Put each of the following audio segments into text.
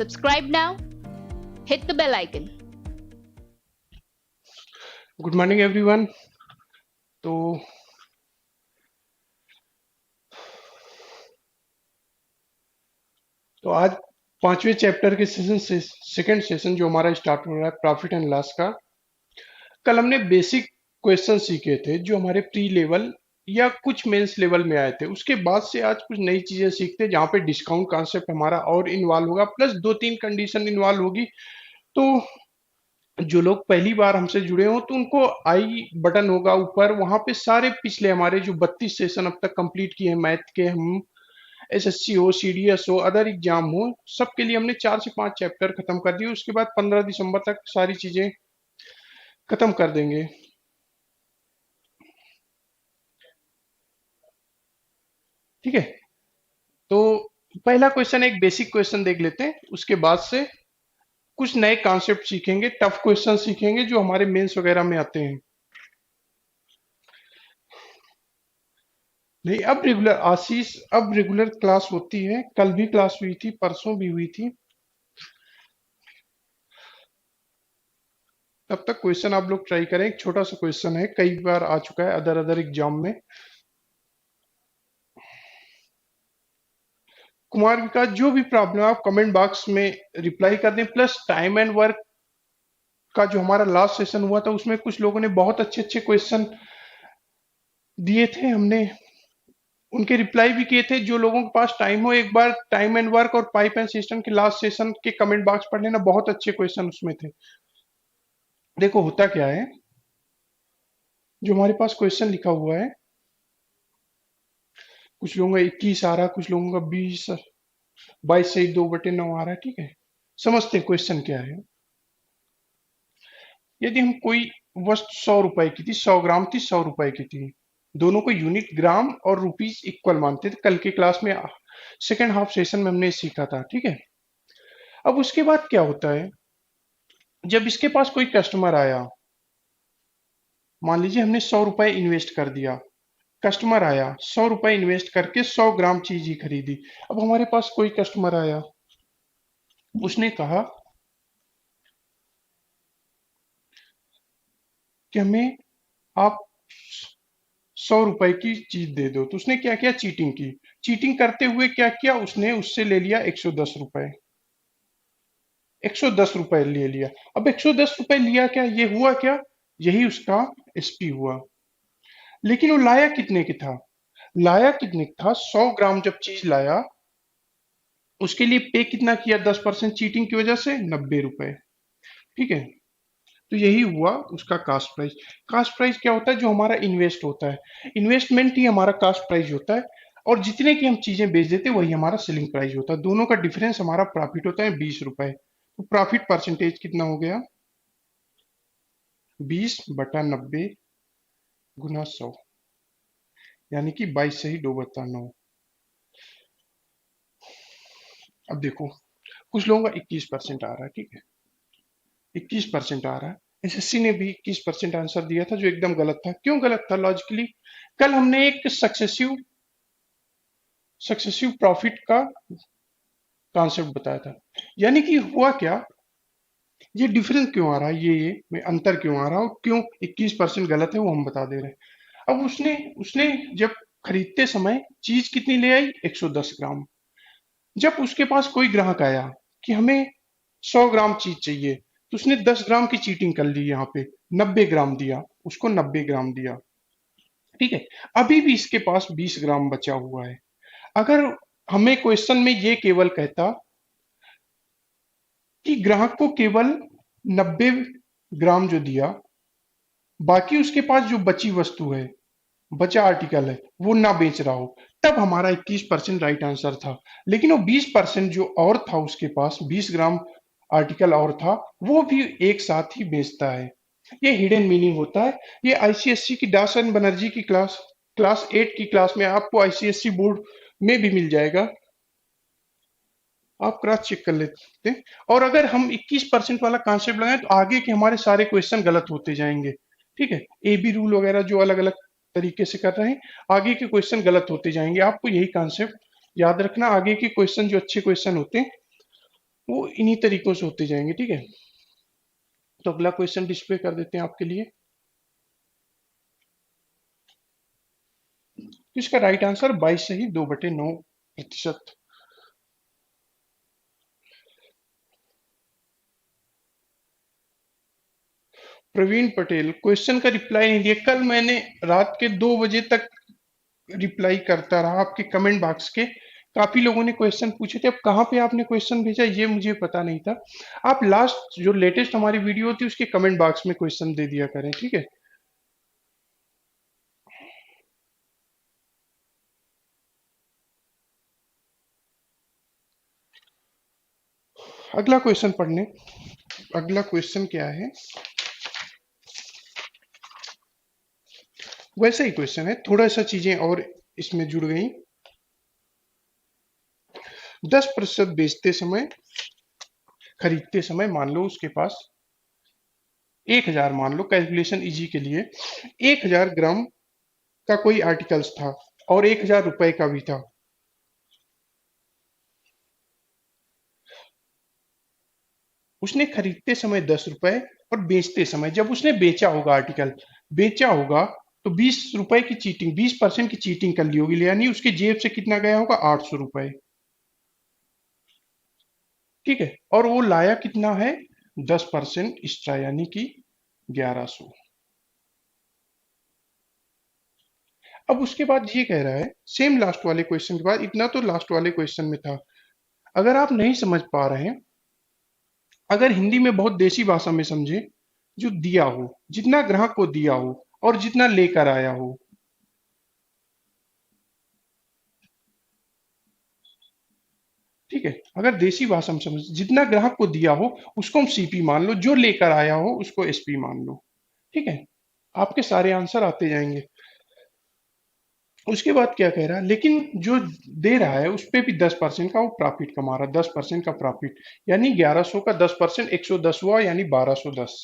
Subscribe now, hit the bell icon. Good morning everyone. तो आज पांचवें चैप्टर के सेशन से सेकंड सेशन जो हमारा स्टार्ट हो रहा है प्रॉफिट एंड लॉस का। कल हमने बेसिक क्वेश्चन सीखे थे जो हमारे प्री लेवल या कुछ मेंस लेवल में आए थे। उसके बाद से आज कुछ नई चीजें सीखते हैं जहाँ पे डिस्काउंट कॉन्सेप्ट हमारा और इन्वॉल्व होगा, प्लस दो तीन कंडीशन इन्वॉल्व होगी। तो जो लोग पहली बार हमसे जुड़े हो तो उनको आई बटन होगा ऊपर, वहां पे सारे पिछले हमारे जो 32 सेशन अब तक कंप्लीट किए हैं मैथ के, हम एसएससी हो, सीडीएस हो, अदर एग्जाम हो, सबके लिए हमने 4 से 5 चैप्टर खत्म कर दिए। उसके बाद 15 दिसंबर तक सारी चीजें खत्म कर देंगे। ठीक है, तो पहला क्वेश्चन एक बेसिक क्वेश्चन देख लेते हैं, उसके बाद से कुछ नए कॉन्सेप्ट सीखेंगे, टफ क्वेश्चन सीखेंगे जो हमारे मेंस वगैरह में आते हैं। नहीं, अब रेगुलर आशीष, अब रेगुलर क्लास होती है। कल भी क्लास हुई थी, परसों भी हुई थी। तब तक क्वेश्चन आप लोग ट्राई करें। एक छोटा सा क्वेश्चन है, कई बार आ चुका है अदर अदर एग्जाम में। कुमार विकास, जो भी प्रॉब्लम है आप कमेंट बॉक्स में रिप्लाई कर दें। प्लस टाइम एंड वर्क का जो हमारा लास्ट सेशन हुआ था उसमें कुछ लोगों ने बहुत अच्छे अच्छे क्वेश्चन दिए थे, हमने उनके रिप्लाई भी किए थे। जो लोगों के पास टाइम हो एक बार टाइम एंड वर्क और पाइप एंड सिस्टम के लास्ट सेशन के कमेंट बॉक्स पढ़ लेना, बहुत अच्छे क्वेश्चन उसमें थे। देखो होता क्या है, जो हमारे पास क्वेश्चन लिखा हुआ है, कुछ लोगों का 21 आ रहा है, कुछ लोगों का 20, 22 से 2/9 आ रहा है। ठीक है, समझते हैं क्वेश्चन क्या है। यदि हम कोई वस्तु 100 रुपए की थी, 100 ग्राम थी, 100 रुपए की थी, दोनों को यूनिट ग्राम और रुपीज इक्वल मानते थे। कल के क्लास में सेकेंड हाफ सेशन में हमने सीखा था। ठीक है, अब उसके बाद क्या होता है, जब इसके पास कोई कस्टमर आया, मान लीजिए हमने 100 रुपए इन्वेस्ट कर दिया, कस्टमर आया 100 रुपए इन्वेस्ट करके 100 ग्राम चीज ही खरीदी। अब हमारे पास कोई कस्टमर आया, उसने कहा कि हमें आप 100 रुपए की चीज दे दो। तो उसने क्या किया, चीटिंग की। चीटिंग करते हुए क्या किया, उसने उससे ले लिया 110 रुपए। 110 रुपए ले लिया। अब 110 रुपए लिया, क्या ये हुआ, क्या यही उसका एसपी हुआ। लेकिन वो लाया कितने की था, लाया कितने का था, 100 ग्राम जब चीज लाया, उसके लिए पे कितना किया, 10% चीटिंग की वजह से 90 रुपए। ठीक है, तो यही हुआ उसका कास्ट प्राइस। कास्ट प्राइस क्या होता है, जो हमारा इन्वेस्ट होता है, इन्वेस्टमेंट ही हमारा कास्ट प्राइस होता है। और जितने की हम चीजें बेच देते हैं वही हमारा सेलिंग प्राइस होता है। दोनों का डिफरेंस हमारा प्रॉफिट होता है 20 रुपए। तो प्रॉफिट परसेंटेज कितना हो गया, 20/90 गुना 100, यानी कि 22 से ही 2/9। अब देखो कुछ लोगों का 21% आ रहा है। ठीक है, 21% आ रहा है। एसएससी ने भी 21% आंसर दिया था, जो एकदम गलत था। क्यों गलत था, लॉजिकली कल हमने एक सक्सेसिव सक्सेसिव प्रॉफिट का कॉन्सेप्ट बताया था। यानी कि हुआ क्या, ये डिफरेंस क्यों आ रहा है, ये में अंतर क्यों आ रहा है और क्यों 21% गलत है, वो हम बता दे रहे हैं। अब उसने उसने जब खरीदते समय चीज कितनी ले आई, 110 ग्राम। जब उसके पास कोई ग्राहक आया कि हमें 100 ग्राम चीज चाहिए, तो उसने 10 ग्राम की चीटिंग कर ली, यहाँ पे 90 ग्राम दिया, उसको 90 ग्राम दिया। ठीक है, अभी भी इसके पास 20 ग्राम बचा हुआ है। अगर हमें क्वेश्चन में ये केवल कहता कि ग्राहक को केवल 90 ग्राम जो दिया, बाकी उसके पास जो बची वस्तु है, बचा आर्टिकल है, वो ना बेच रहा हो, तब हमारा 21% राइट आंसर था। लेकिन वो 20% जो और था, उसके पास 20 ग्राम आर्टिकल और था, वो भी एक साथ ही बेचता है। ये हिडन मीनिंग होता है। ये आईसीएससी की दासन बनर्जी की क्लास क्लास 8 की क्लास में आपको आईसीएससी बोर्ड में भी मिल जाएगा, आप क्रॉस चेक कर लेते हैं। और अगर हम 21% वाला कॉन्सेप्ट लगाएं तो आगे के हमारे सारे क्वेश्चन गलत होते जाएंगे। ठीक है, ए बी रूल वगैरह जो अलग अलग तरीके से कर रहे हैं, आगे के क्वेश्चन गलत होते जाएंगे। आपको यही कॉन्सेप्ट याद रखना, आगे के क्वेश्चन जो अच्छे क्वेश्चन होते हैं वो इन्हीं तरीकों से होते जाएंगे। ठीक है, तो अगला क्वेश्चन डिस्प्ले कर देते हैं आपके लिए। तो इसका राइट आंसर 22 सही, 2/9%। प्रवीण पटेल, क्वेश्चन का रिप्लाई नहीं दिया। कल मैंने रात के 2 बजे तक रिप्लाई करता रहा आपके कमेंट बॉक्स के। काफी लोगों ने क्वेश्चन पूछे थे, अब कहाँ पे आपने क्वेश्चन भेजा ये मुझे पता नहीं था। आप लास्ट जो लेटेस्ट हमारी वीडियो थी उसके कमेंट बॉक्स में क्वेश्चन दे दिया करें, ठीक है। अगला क्वेश्चन पढ़ने। अगला क्वेश्चन क्या है, वैसा ही क्वेश्चन है, थोड़ा सा चीजें और इसमें जुड़ गई। 10% बेचते समय, खरीदते समय मान लो उसके पास 1000, मान लो कैलकुलेशन इजी के लिए 1000 ग्राम का कोई आर्टिकल्स था और 1000 रुपए का भी था। उसने खरीदते समय 10 रुपए और बेचते समय, जब उसने बेचा होगा आर्टिकल, बेचा होगा तो 20 रुपए की चीटिंग, 20% की चीटिंग कर ली होगी, यानी उसके जेब से कितना गया होगा, 800 रुपए। ठीक है, और वो लाया कितना है, 10% एक्स्ट्रा, यानी कि 1100। अब उसके बाद ये कह रहा है, सेम लास्ट वाले क्वेश्चन के बाद, इतना तो लास्ट वाले क्वेश्चन में था। अगर आप नहीं समझ पा रहे हैं, अगर हिंदी में बहुत देसी भाषा में समझे, जो दिया हो, जितना ग्राहक को दिया हो और जितना लेकर आया हो। ठीक है, अगर देसी भाषा में समझ, जितना ग्राहक को दिया हो उसको हम सीपी मान लो, जो लेकर आया हो उसको एसपी मान लो। ठीक है, आपके सारे आंसर आते जाएंगे। उसके बाद क्या कह रहा है, लेकिन जो दे रहा है उस पे भी 10% का वो प्रॉफिट कमा रहा है, 10% का प्रॉफिट, यानी 1100 का 10%, 110 हुआ, यानी 1210।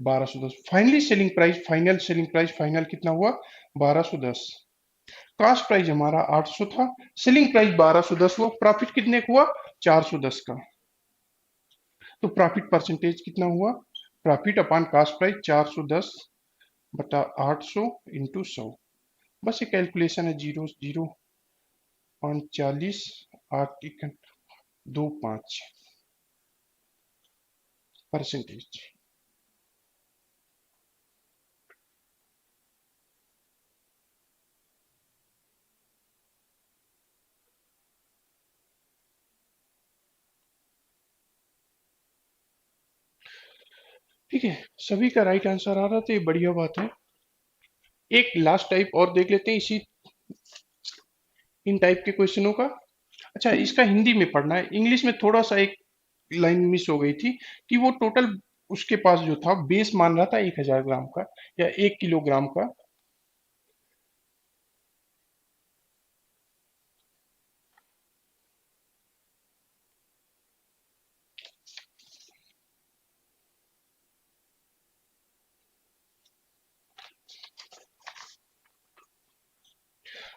1210 finally selling price, final selling price, final कितना हुआ, 1210। कास्ट प्राइस हमारा 800 था, सेलिंग प्राइस 1210 हुआ, प्रॉफिट कितने का हुआ, 410 का। तो प्रॉफिट परसेंटेज कितना हुआ, प्रॉफिट अपॉन कास्ट प्राइस 410 बटा 800 इंटू 100। बस ये कैलकुलेशन है, 0, 0, 5, 40, 8, 2, 5 परसेंटेज। ठीक है, सभी का राइट आंसर आ रहा था, ये बढ़िया बात है। एक लास्ट टाइप और देख लेते हैं इसी, इन टाइप के क्वेश्चनों का। अच्छा, इसका हिंदी में पढ़ना है, इंग्लिश में थोड़ा सा एक लाइन मिस हो गई थी, कि वो टोटल उसके पास जो था बेस मान रहा था 1000 ग्राम का या 1 किलोग्राम का।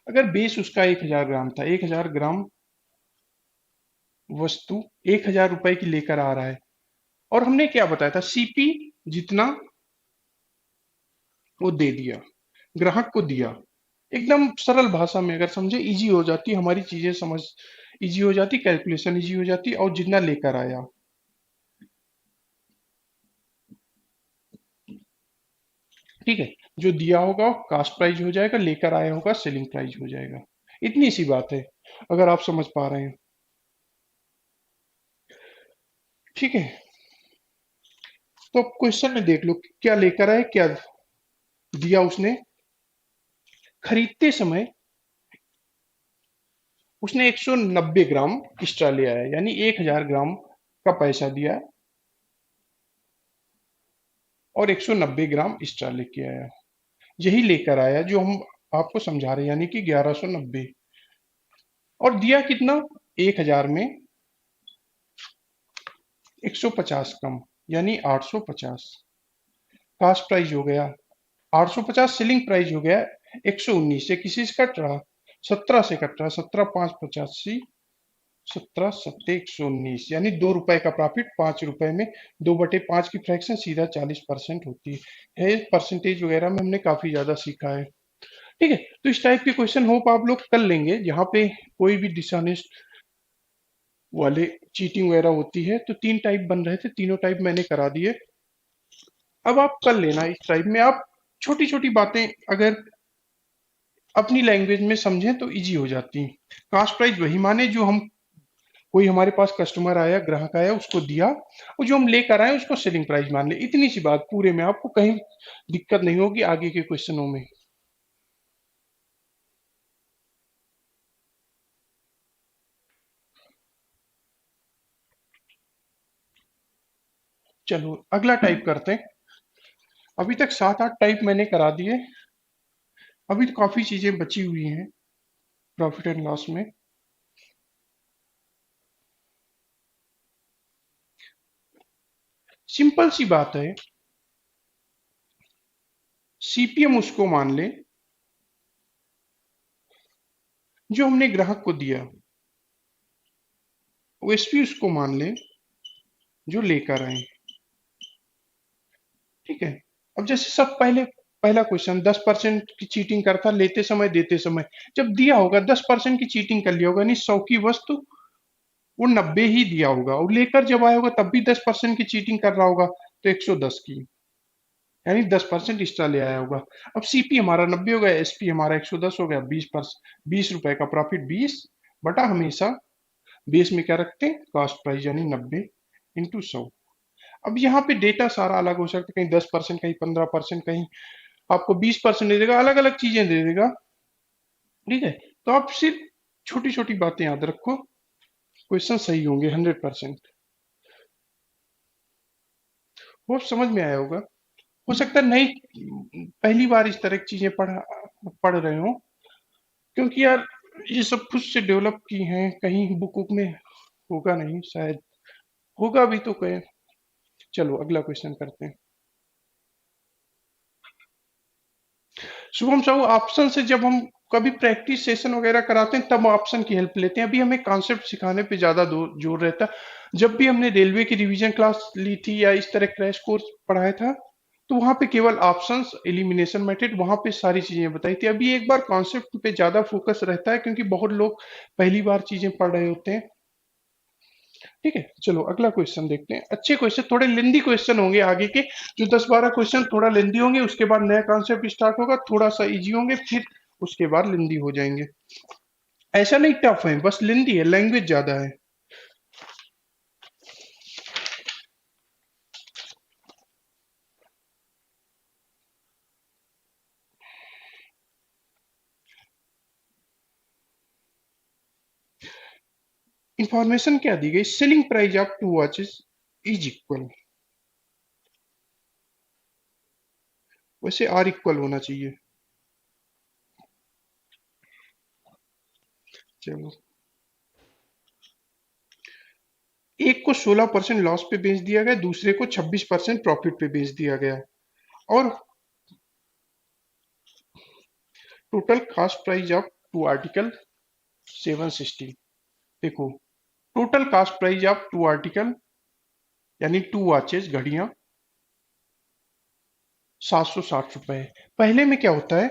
अगर बेस उसका 1000 ग्राम था, 1000 ग्राम वस्तु 1000 रुपए की लेकर आ रहा है, और हमने क्या बताया था, सीपी जितना वो दे दिया, ग्राहक को दिया। एकदम सरल भाषा में अगर समझे, इजी हो जाती हमारी चीजें समझ, इजी हो जाती, कैलकुलेशन इजी हो जाती, और जितना लेकर आया। ठीक है, जो दिया होगा कास्ट प्राइस हो जाएगा, लेकर आया होगा सेलिंग प्राइस हो जाएगा। इतनी सी बात है, अगर आप समझ पा रहे हैं। ठीक है, तो अब क्वेश्चन में देख लो क्या लेकर आए, क्या दिया उसने। खरीदते समय उसने 190 ग्राम एक्स्ट्रा ले आया, यानी 1000 ग्राम का पैसा दिया और 190 ग्राम एक्स्ट्रा लेके आया। यही लेकर आया जो हम आपको समझा रहे हैं, यानी कि 1190। और दिया कितना, 1000 में 150 कम, यानी 850। कास्ट प्राइस हो गया 850, सेलिंग प्राइस हो गया 119। से किसी से कट रहा, 17 से कट रहा, 17 5 85, 17 सत्ते 119, यानी 2 रुपए का प्रॉफिट 5 रुपए में 2/5 की फ्रैक्शन सीधा 40% होती है। परसेंटेज वगैरह में हमने काफी ज्यादा सीखा है। ठीक है, तो इस टाइप के क्वेश्चन होप आप लोग कर लेंगे जहाँ पे कोई भी डिसऑनेस्ट वाले चीटिंग वगैरह होती है। तो 3 टाइप बन रहे थे, तीनों टाइप मैंने करा दिए। अब आप कर लेना, इस टाइप में आप छोटी छोटी बातें अगर अपनी लैंग्वेज में समझें तो इजी हो जाती हैं। कास्ट प्राइस वही माने जो हम, कोई हमारे पास कस्टमर आया, ग्राहक आया, उसको दिया, और जो हम लेकर आए उसको सेलिंग प्राइस मान ले। इतनी सी बात पूरे में, आपको कहीं दिक्कत नहीं होगी आगे के क्वेश्चनों में। चलो अगला टाइप करते हैं। अभी तक 7-8 टाइप मैंने करा दिए। अभी तो काफी चीजें बची हुई हैं प्रॉफिट एंड लॉस में। सिंपल सी बात है, सीपीएम उसको मान ले जो हमने ग्राहक को दिया, ओएसपी उसको मान ले जो लेकर आए। ठीक है, अब जैसे सब पहले, पहला क्वेश्चन 10% की चीटिंग करता लेते समय देते समय। जब दिया होगा 10% की चीटिंग कर लिया होगा, यानी 100 की वस्तु वो 90 ही दिया होगा, और लेकर जब आया होगा तब भी 10% की चीटिंग कर रहा होगा तो 110 की, यानी 10% एक्स्ट्रा ले आया होगा। अब सीपी हमारा 90 हो गया, एसपी हमारा 110 हो गया। 20 रुपए का प्रॉफिट 20 बटा हमेशा बेस में क्या रखते हैं, कॉस्ट प्राइस, यानी 90 × 100। अब यहाँ पे डेटा सारा अलग हो सकता है, कहीं 10%, कहीं 15%, कहीं आपको 20% दे देगा, अलग अलग चीजें दे देगा। ठीक है, तो आप सिर्फ छोटी छोटी बातें याद रखो, क्वेश्चन सही होंगे 100%। वो समझ में आया होगा। हो सकता है नहीं, पहली बार इस तरह की चीजें पढ़ रहे हो, क्योंकि यार ये सब खुद से डेवलप की हैं, कहीं बुक बुक में होगा नहीं शायद, होगा भी तो कहें। चलो अगला क्वेश्चन करते हैं। शुभम साहू, ऑप्शन से जब हम कभी प्रैक्टिस सेशन वगैरह कराते हैं तब ऑप्शन की हेल्प लेते हैं, अभी हमें कॉन्सेप्ट सिखाने पे ज्यादा जोर रहता है। जब भी हमने रेलवे की रिवीजन क्लास ली थी या इस तरह क्रैश कोर्स पढ़ाया था, तो वहां पे केवल ऑप्शंस, एलिमिनेशन मेथड, वहां पे सारी चीजें बताई थी। अभी एक बार कॉन्सेप्ट पे ज्यादा फोकस रहता है, क्योंकि बहुत लोग पहली बार चीजें पढ़ रहे होते हैं। ठीक है, चलो अगला क्वेश्चन देखते हैं। अच्छे क्वेश्चन, थोड़े लेंदी क्वेश्चन होंगे आगे के, जो 10-12 क्वेश्चन थोड़ा लेंदी होंगे, उसके बाद नया कॉन्सेप्ट स्टार्ट होगा, थोड़ा सा इजी होंगे, फिर उसके बाद लेंदी हो जाएंगे। ऐसा नहीं टफ है, बस लेंदी है, लैंग्वेज ज्यादा है। इंफॉर्मेशन क्या दी गई, selling price of 2 watches is equal, वैसे आर इक्वल होना चाहिए। चलो, एक को 16% लॉस पे बेच दिया गया, दूसरे को 26% प्रॉफिट पे बेच दिया गया, और total cost price of 2 article 760। देखो, total cost price of 2 article, यानी 2 वॉचेस, घड़ियां, 760 रुपए। पहले में क्या होता है,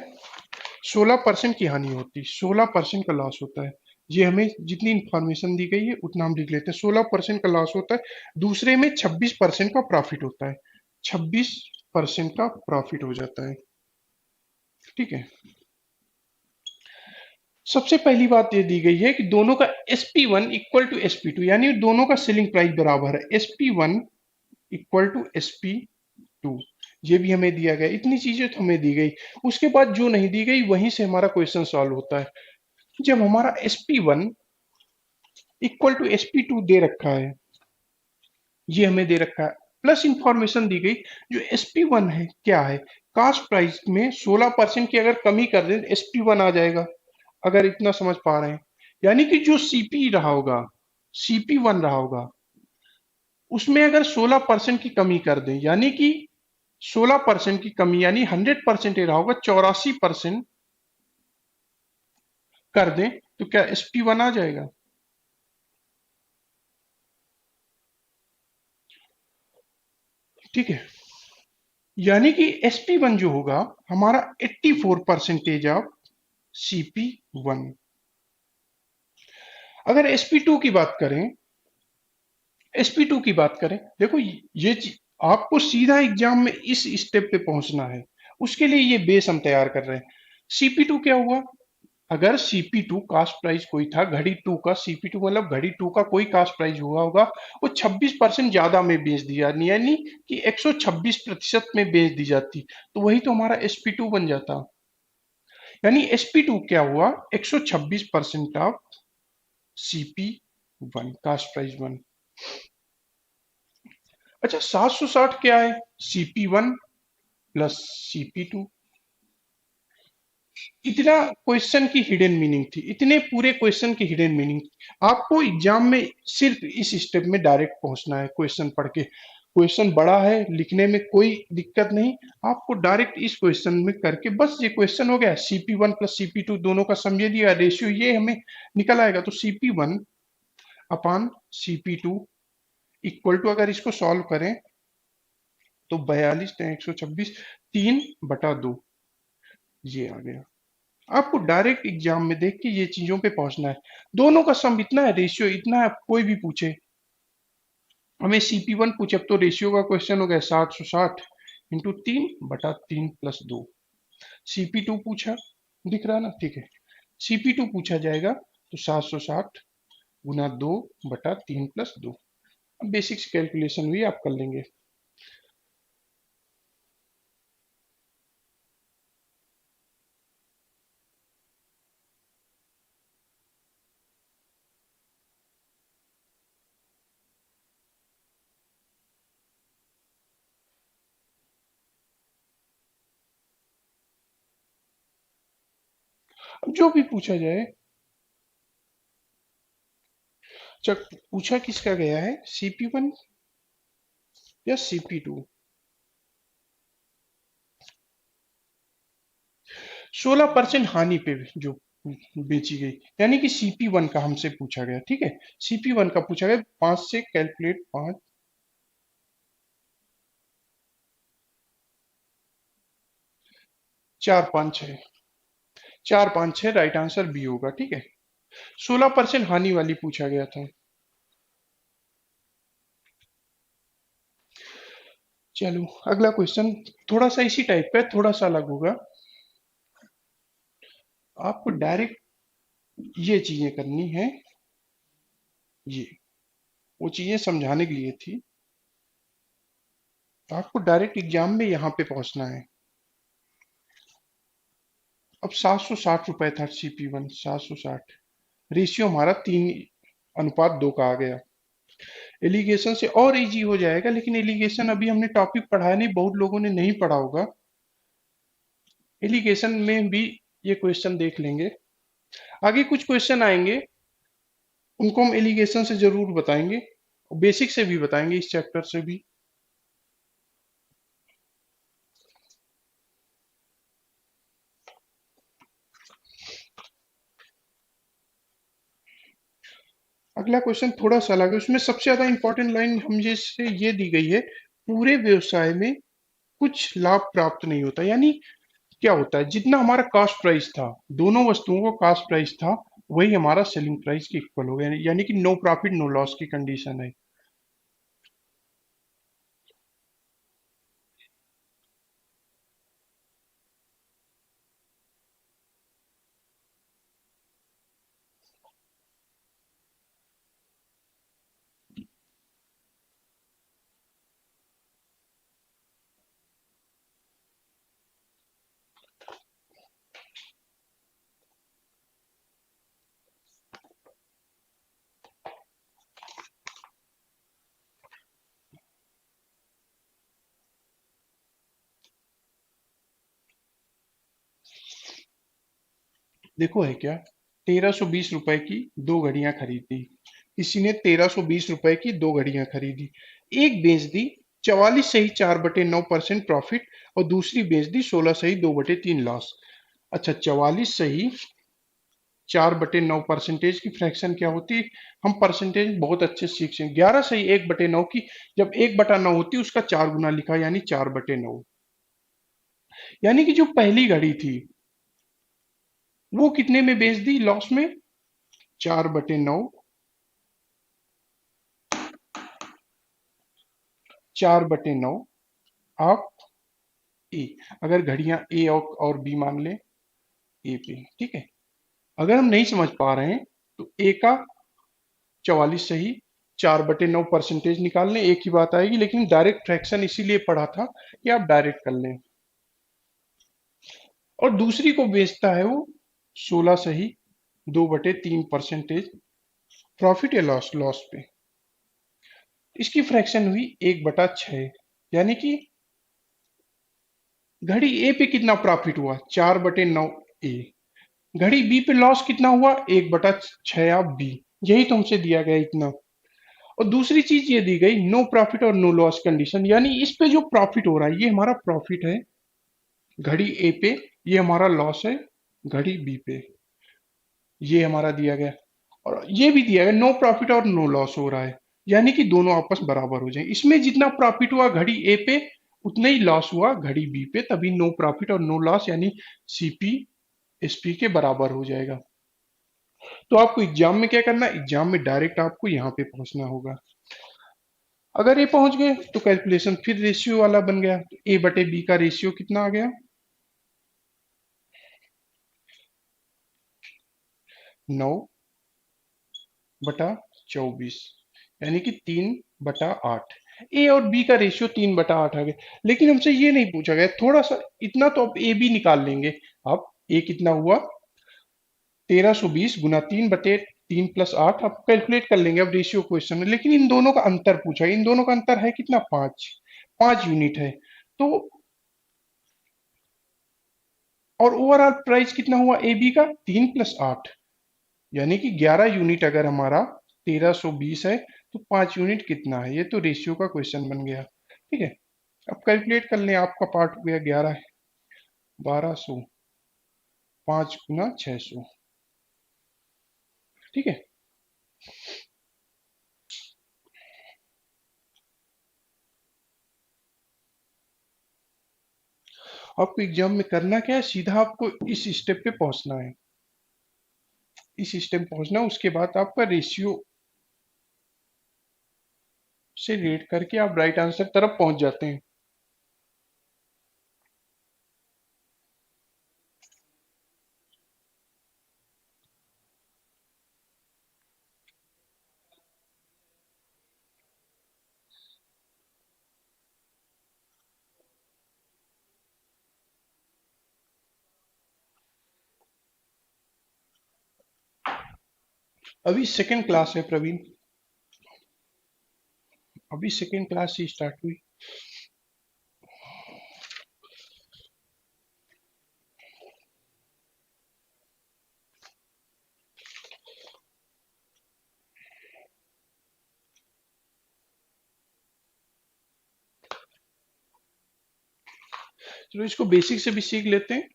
16% की हानि होती है, 16% का लॉस होता है। ये हमें जितनी इंफॉर्मेशन दी गई है उतना हम लिख लेते हैं, 16% का लॉस होता है। दूसरे में 26% का प्रॉफिट होता है, 26% का प्रॉफिट हो जाता है। ठीक है, सबसे पहली बात ये दी गई है कि दोनों का SP1 इक्वल टू SP2, यानी दोनों का सेलिंग प्राइस बराबर है। SP1 इक्वल टू SP2, ये भी हमें दिया गया। इतनी चीजें तो हमें दी गई। उसके बाद जो नहीं दी गई वहीं से हमारा क्वेश्चन सॉल्व होता है। जब हमारा SP1 इक्वल टू SP2 दे रखा है, ये हमें दे रखा है, प्लस इंफॉर्मेशन दी गई, जो SP1 है क्या है, कास्ट प्राइस में 16% की अगर कमी कर दें तो SP1 आ जाएगा, अगर इतना समझ पा रहे हैं। यानी कि जो CP रहा होगा, CP1 रहा होगा, उसमें अगर 16% की कमी कर दें, यानी कि 16% की कमी, यानी 100% ही रहा होगा, 84% कर दें, तो क्या SP1 आ जाएगा। ठीक है, यानी कि SP1 जो होगा हमारा 84% ऑफ CP1। अगर SP2 की बात करें, SP2 की बात करें, देखो आपको सीधा एग्जाम में इस स्टेप पे पहुंचना है, उसके लिए ये बेस हम तैयार कर रहे हैं। CP2 क्या हुआ? अगर CP2 कास्ट प्राइस कोई था, घड़ी टू का CP2 मतलब घड़ी टू का कोई कास्ट प्राइस हुआ होगा, वो 26% ज्यादा में बेच दिया, यानी कि 126% में बेच दी जाती, तो वही तो हमारा SP2 बन जाता। यानी SP2 क्या हुआ? 126% of CP1, cost price one. अच्छा, 760 क्या है? CP1 plus CP2। इतना क्वेश्चन की हिडन मीनिंग थी, इतने पूरे क्वेश्चन की हिडन मीनिंग। आपको एग्जाम में सिर्फ इस स्टेप में डायरेक्ट पहुंचना है, क्वेश्चन पढ़ के। क्वेश्चन बड़ा है, लिखने में कोई दिक्कत नहीं, आपको डायरेक्ट इस क्वेश्चन में करके बस ये क्वेश्चन हो गया। CP1 प्लस CP2 दोनों का समझे दिया, रेशियो ये हमें निकल आएगा, तो CP1 upon CP2 equal to, अगर इसको सॉल्व करें तो 42/126, 3/2, ये आ गया। आपको डायरेक्ट एग्जाम में देख के ये चीजों पे पहुंचना है। दोनों का सम इतना है, रेशियो इतना है, कोई भी पूछे। हमें CP1 पूछे, अब तो रेशियो का क्वेश्चन हो गया, 760 इंटू 3/3+2। CP2 पूछा, दिख रहा ना, ठीक है। CP2 पूछा जाएगा तो 760 गुना 2/3+2। अब बेसिक्स कैलकुलेशन भी आप कर लेंगे। अब जो भी पूछा जाए, चक पूछा किसका गया है, CP1 या CP2? 16% हानि पे जो बेची गई, यानी कि CP1 का हमसे पूछा गया, ठीक है। CP1 का पूछा गया, 5 से कैलकुलेट, 5 4 5 6, 4 5 6, राइट आंसर बी होगा, ठीक है। 16% हानि वाली पूछा गया था। चलो अगला क्वेश्चन थोड़ा सा इसी टाइप का है, थोड़ा सा अलग होगा। आपको डायरेक्ट ये चीजें करनी है, ये वो चीजें समझाने के लिए थी, तो आपको डायरेक्ट एग्जाम में यहाँ पे पहुंचना है। अब 760 रुपए था CP1, 760, रेशियो हमारा 3:2 का आ गया। एलिगेशन से और इजी हो जाएगा, लेकिन एलिगेशन अभी हमने टॉपिक पढ़ाया नहीं, बहुत लोगों ने नहीं पढ़ा होगा। एलिगेशन में भी ये क्वेश्चन देख लेंगे, आगे कुछ क्वेश्चन आएंगे, उनको हम एलिगेशन से जरूर बताएंगे, बेसिक से भी बताएंगे, इस चैप्टर से भी। अगला क्वेश्चन थोड़ा सा अलग है, उसमें सबसे ज्यादा इंपॉर्टेंट लाइन हम जैसे ये दी गई है, पूरे व्यवसाय में कुछ लाभ प्राप्त नहीं होता। यानी क्या होता है, जितना हमारा कास्ट प्राइस था, दोनों वस्तुओं का कास्ट प्राइस था, वही हमारा सेलिंग प्राइस के इक्वल हो गया, यानी कि नो प्रॉफिट नो लॉस की कंडीशन है। देखो है क्या, 1320 रुपए की दो घड़ियां खरीदी, किसी ने 1320 रुपए की दो घड़ियां खरीदी, एक बेच दी 44 सही 4/9% प्रॉफिट, और दूसरी बेच दी 16 सही 2/3 लॉस। अच्छा, 44 सही 4/9 की फ्रैक्शन क्या होती है? हम परसेंटेज बहुत अच्छे से सीख हैं। 11 सही 1/9 की, जब 1/9 होती है उसका 4 गुना लिखा, यानी 4/9। यानी कि जो पहली घड़ी थी वो कितने में बेच दी? लॉस में। 4/9, 4/9 ऑफ ए। अगर घड़ियां ए और बी मान ले, ए पे, ठीक है। अगर हम नहीं समझ पा रहे हैं तो ए का 44 सही, 4/9 परसेंटेज निकाल लें, एक ही बात आएगी। लेकिन डायरेक्ट फ्रैक्शन इसीलिए पढ़ा था कि आप डायरेक्ट कर लें। और दूसरी को बेचता है वो 16 सही, 2/3 परसेंटेज प्रॉफिट या लॉस, लॉस पे। इसकी फ्रैक्शन हुई 1/6, यानी कि घड़ी ए पे कितना प्रॉफिट हुआ? 4/9 ए। घड़ी बी पे लॉस कितना हुआ? 1/6 ऑफ बी। यही तो हमसे दिया गया इतना। और दूसरी चीज ये दी गई, नो प्रॉफिट और नो लॉस कंडीशन, यानी इस पे जो प्रॉफिट हो रहा है ये हमारा प्रॉफिट है घड़ी ए पे, ये हमारा लॉस है घड़ी बी पे। ये हमारा दिया गया। और ये भी दिया गया नो प्रॉफिट और नो लॉस हो रहा है, यानी कि दोनों आपस बराबर हो जाए। इसमें जितना प्रॉफिट हुआ घड़ी ए पे उतना ही लॉस हुआ घड़ी बी पे, तभी नो प्रॉफिट और नो लॉस यानी सीपी एसपी के बराबर हो जाएगा। तो आपको एग्जाम में क्या करना है? एग्जाम में डायरेक्ट आपको यहाँ पे पहुंचना होगा। अगर ये पहुंच गए तो कैलकुलेशन फिर रेशियो वाला बन गया। ए बटे बी का रेशियो कितना आ गया? 9/24, यानी कि 3/8। ए और बी का रेशियो 3/8 आ गया। लेकिन हमसे ये नहीं पूछा गया, थोड़ा सा इतना तो आप ए भी निकाल लेंगे। अब ए कितना हुआ? 1320 गुना 3/3 प्लस 8, आप कैलकुलेट कर लेंगे अब रेशियो क्वेश्चन में। लेकिन इन दोनों का अंतर पूछा है, इन दोनों का अंतर है कितना? 5 यूनिट है। तो और ओवरऑल प्राइस कितना हुआ ए बी का? 3 + 8, यानी कि 11 यूनिट। अगर हमारा 1320 है तो 5 यूनिट कितना है? ये तो रेशियो का क्वेश्चन बन गया, ठीक है। अब कैलकुलेट कर लें, आपका पार्ट हो गया 11, 1200, 5 × 600, ठीक है। आपको एग्जाम में करना क्या है? सीधा आपको इस स्टेप पे पहुंचना है, इस स्टेप पहुंचना। उसके बाद आपका रेशियो से रेट करके आप राइट आंसर तरफ पहुंच जाते हैं। अभी सेकंड क्लास है प्रवीण, अभी सेकंड क्लास ही स्टार्ट हुई। चलो इसको बेसिक से भी सीख लेते हैं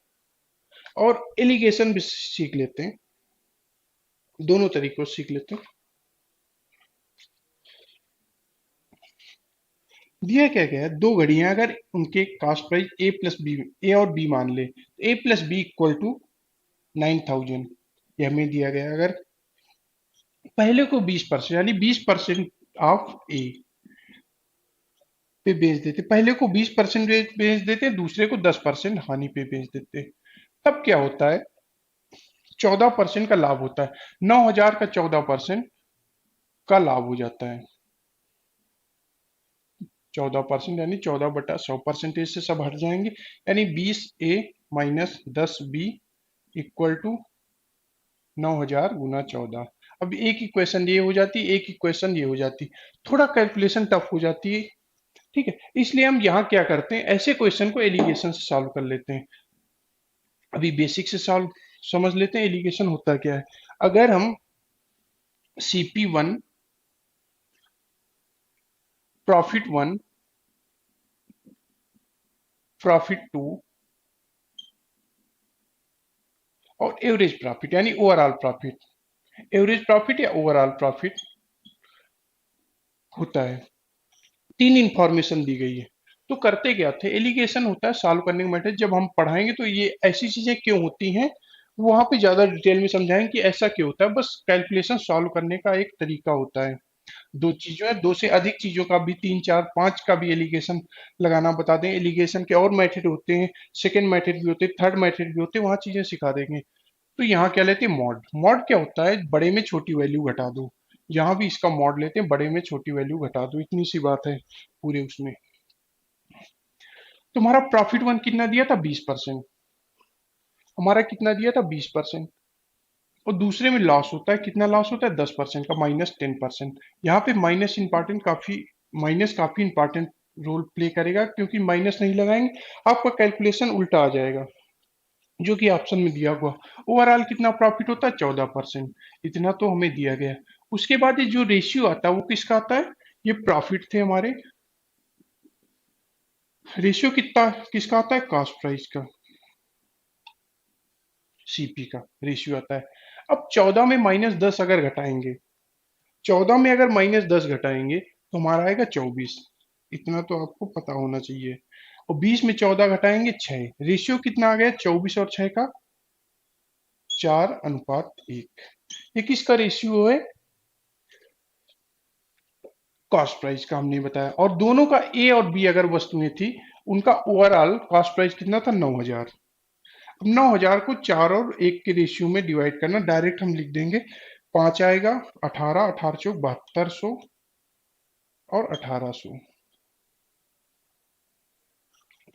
और एलिगेशन भी सीख लेते हैं, दोनों तरीकों से सीख लेते हैं। दिया क्या गया है? दो घड़ियां अगर उनके कास्ट प्राइस ए प्लस बी, ए और बी मान ले, तो ए प्लस बी इक्वल टू 9000, ये हमें दिया गया। अगर पहले को 20%, यानी 20% ऑफ ए पे बेच देते, पहले को 20% बेच देते, दूसरे को 10% हानि पे बेच देते, तब क्या होता है? 14% का लाभ होता है। 9000 का 14% का लाभ हो जाता है। 14% यानी 14/100, परसेंटेज से सब हट जाएंगे, यानी 20A - 10B इक्वल टू 9000 गुना 14। अब एक इक्वेशन ये हो जाती है, एक इक्वेशन ये हो जाती है, थोड़ा कैलकुलेशन टफ हो जाती है, ठीक है। इसलिए हम यहाँ क्या करते हैं, ऐसे क्वेश्चन को एलिगेशन से सॉल्व कर लेते हैं। अभी बेसिक से सॉल्व समझ लेते हैं एलिगेशन होता क्या है। अगर हम CP1 प्रॉफिट 1 प्रॉफिट 2 और एवरेज प्रॉफिट यानी ओवरऑल प्रॉफिट। एवरेज प्रॉफिट या ओवरऑल प्रॉफिट होता है। तीन इंफॉर्मेशन दी गई है। तो करते क्या थे, एलिगेशन होता है सॉल्व करने का मेथड। जब हम पढ़ाएंगे तो ये ऐसी चीजें क्यों होती हैं वहां पे ज्यादा डिटेल में समझाएंगे कि ऐसा क्यों होता है। बस कैलकुलेशन सॉल्व करने का एक तरीका होता है। दो चीजों है, दो से अधिक चीजों का भी, तीन चार पांच का भी एलिगेशन लगाना बता दें। एलिगेशन के और मेथड होते हैं, सेकंड मेथड भी होते हैं, थर्ड मेथड भी होते हैं, वहां चीजें सिखा देंगे। तो यहाँ क्या लेते हैं, मॉड। मॉड क्या होता है, बड़े में छोटी वैल्यू घटा दो। यहाँ भी इसका मॉड लेते हैं, बड़े में छोटी वैल्यू घटा दो, इतनी सी बात है पूरे उसमें। तुम्हारा प्रॉफिट वन कितना दिया था, 20%। हमारा कितना दिया था, 20%। और दूसरे में लॉस होता है, कितना लॉस होता है, 10% का, -10%। यहाँ पे माइनस काफी इंपॉर्टेंट रोल प्ले करेगा, क्योंकि माइनस नहीं लगाएंगे आपका कैलकुलेशन उल्टा आ जाएगा, जो कि ऑप्शन में दिया हुआ। ओवरऑल कितना प्रॉफिट होता है, 14%। इतना तो हमें दिया गया है। उसके बाद ये जो रेशियो आता है वो किसका आता है, ये प्रॉफिट थे हमारे। रेशियो कितना किसका आता है, कॉस्ट प्राइस का, सीपी का रेशियो आता है। अब 14 में -10 अगर घटाएंगे, 14 में अगर -10 घटाएंगे तो हमारा आएगा 24। इतना तो आपको पता होना चाहिए। और 20 में 14 घटाएंगे, 6। रेशियो कितना आ गया, 24 और 6 का, 4:1। ये किसका रेशियो है, कॉस्ट प्राइस का हमने बताया। और दोनों का ए और बी अगर वस्तुएं थी, उनका ओवरऑल कॉस्ट प्राइस कितना था, 9,000। अब 9,000 को 4 और 1 के रेशियो में डिवाइड करना, डायरेक्ट हम लिख देंगे। 5 आएगा, 18, 18 चौक 7200 और 1800।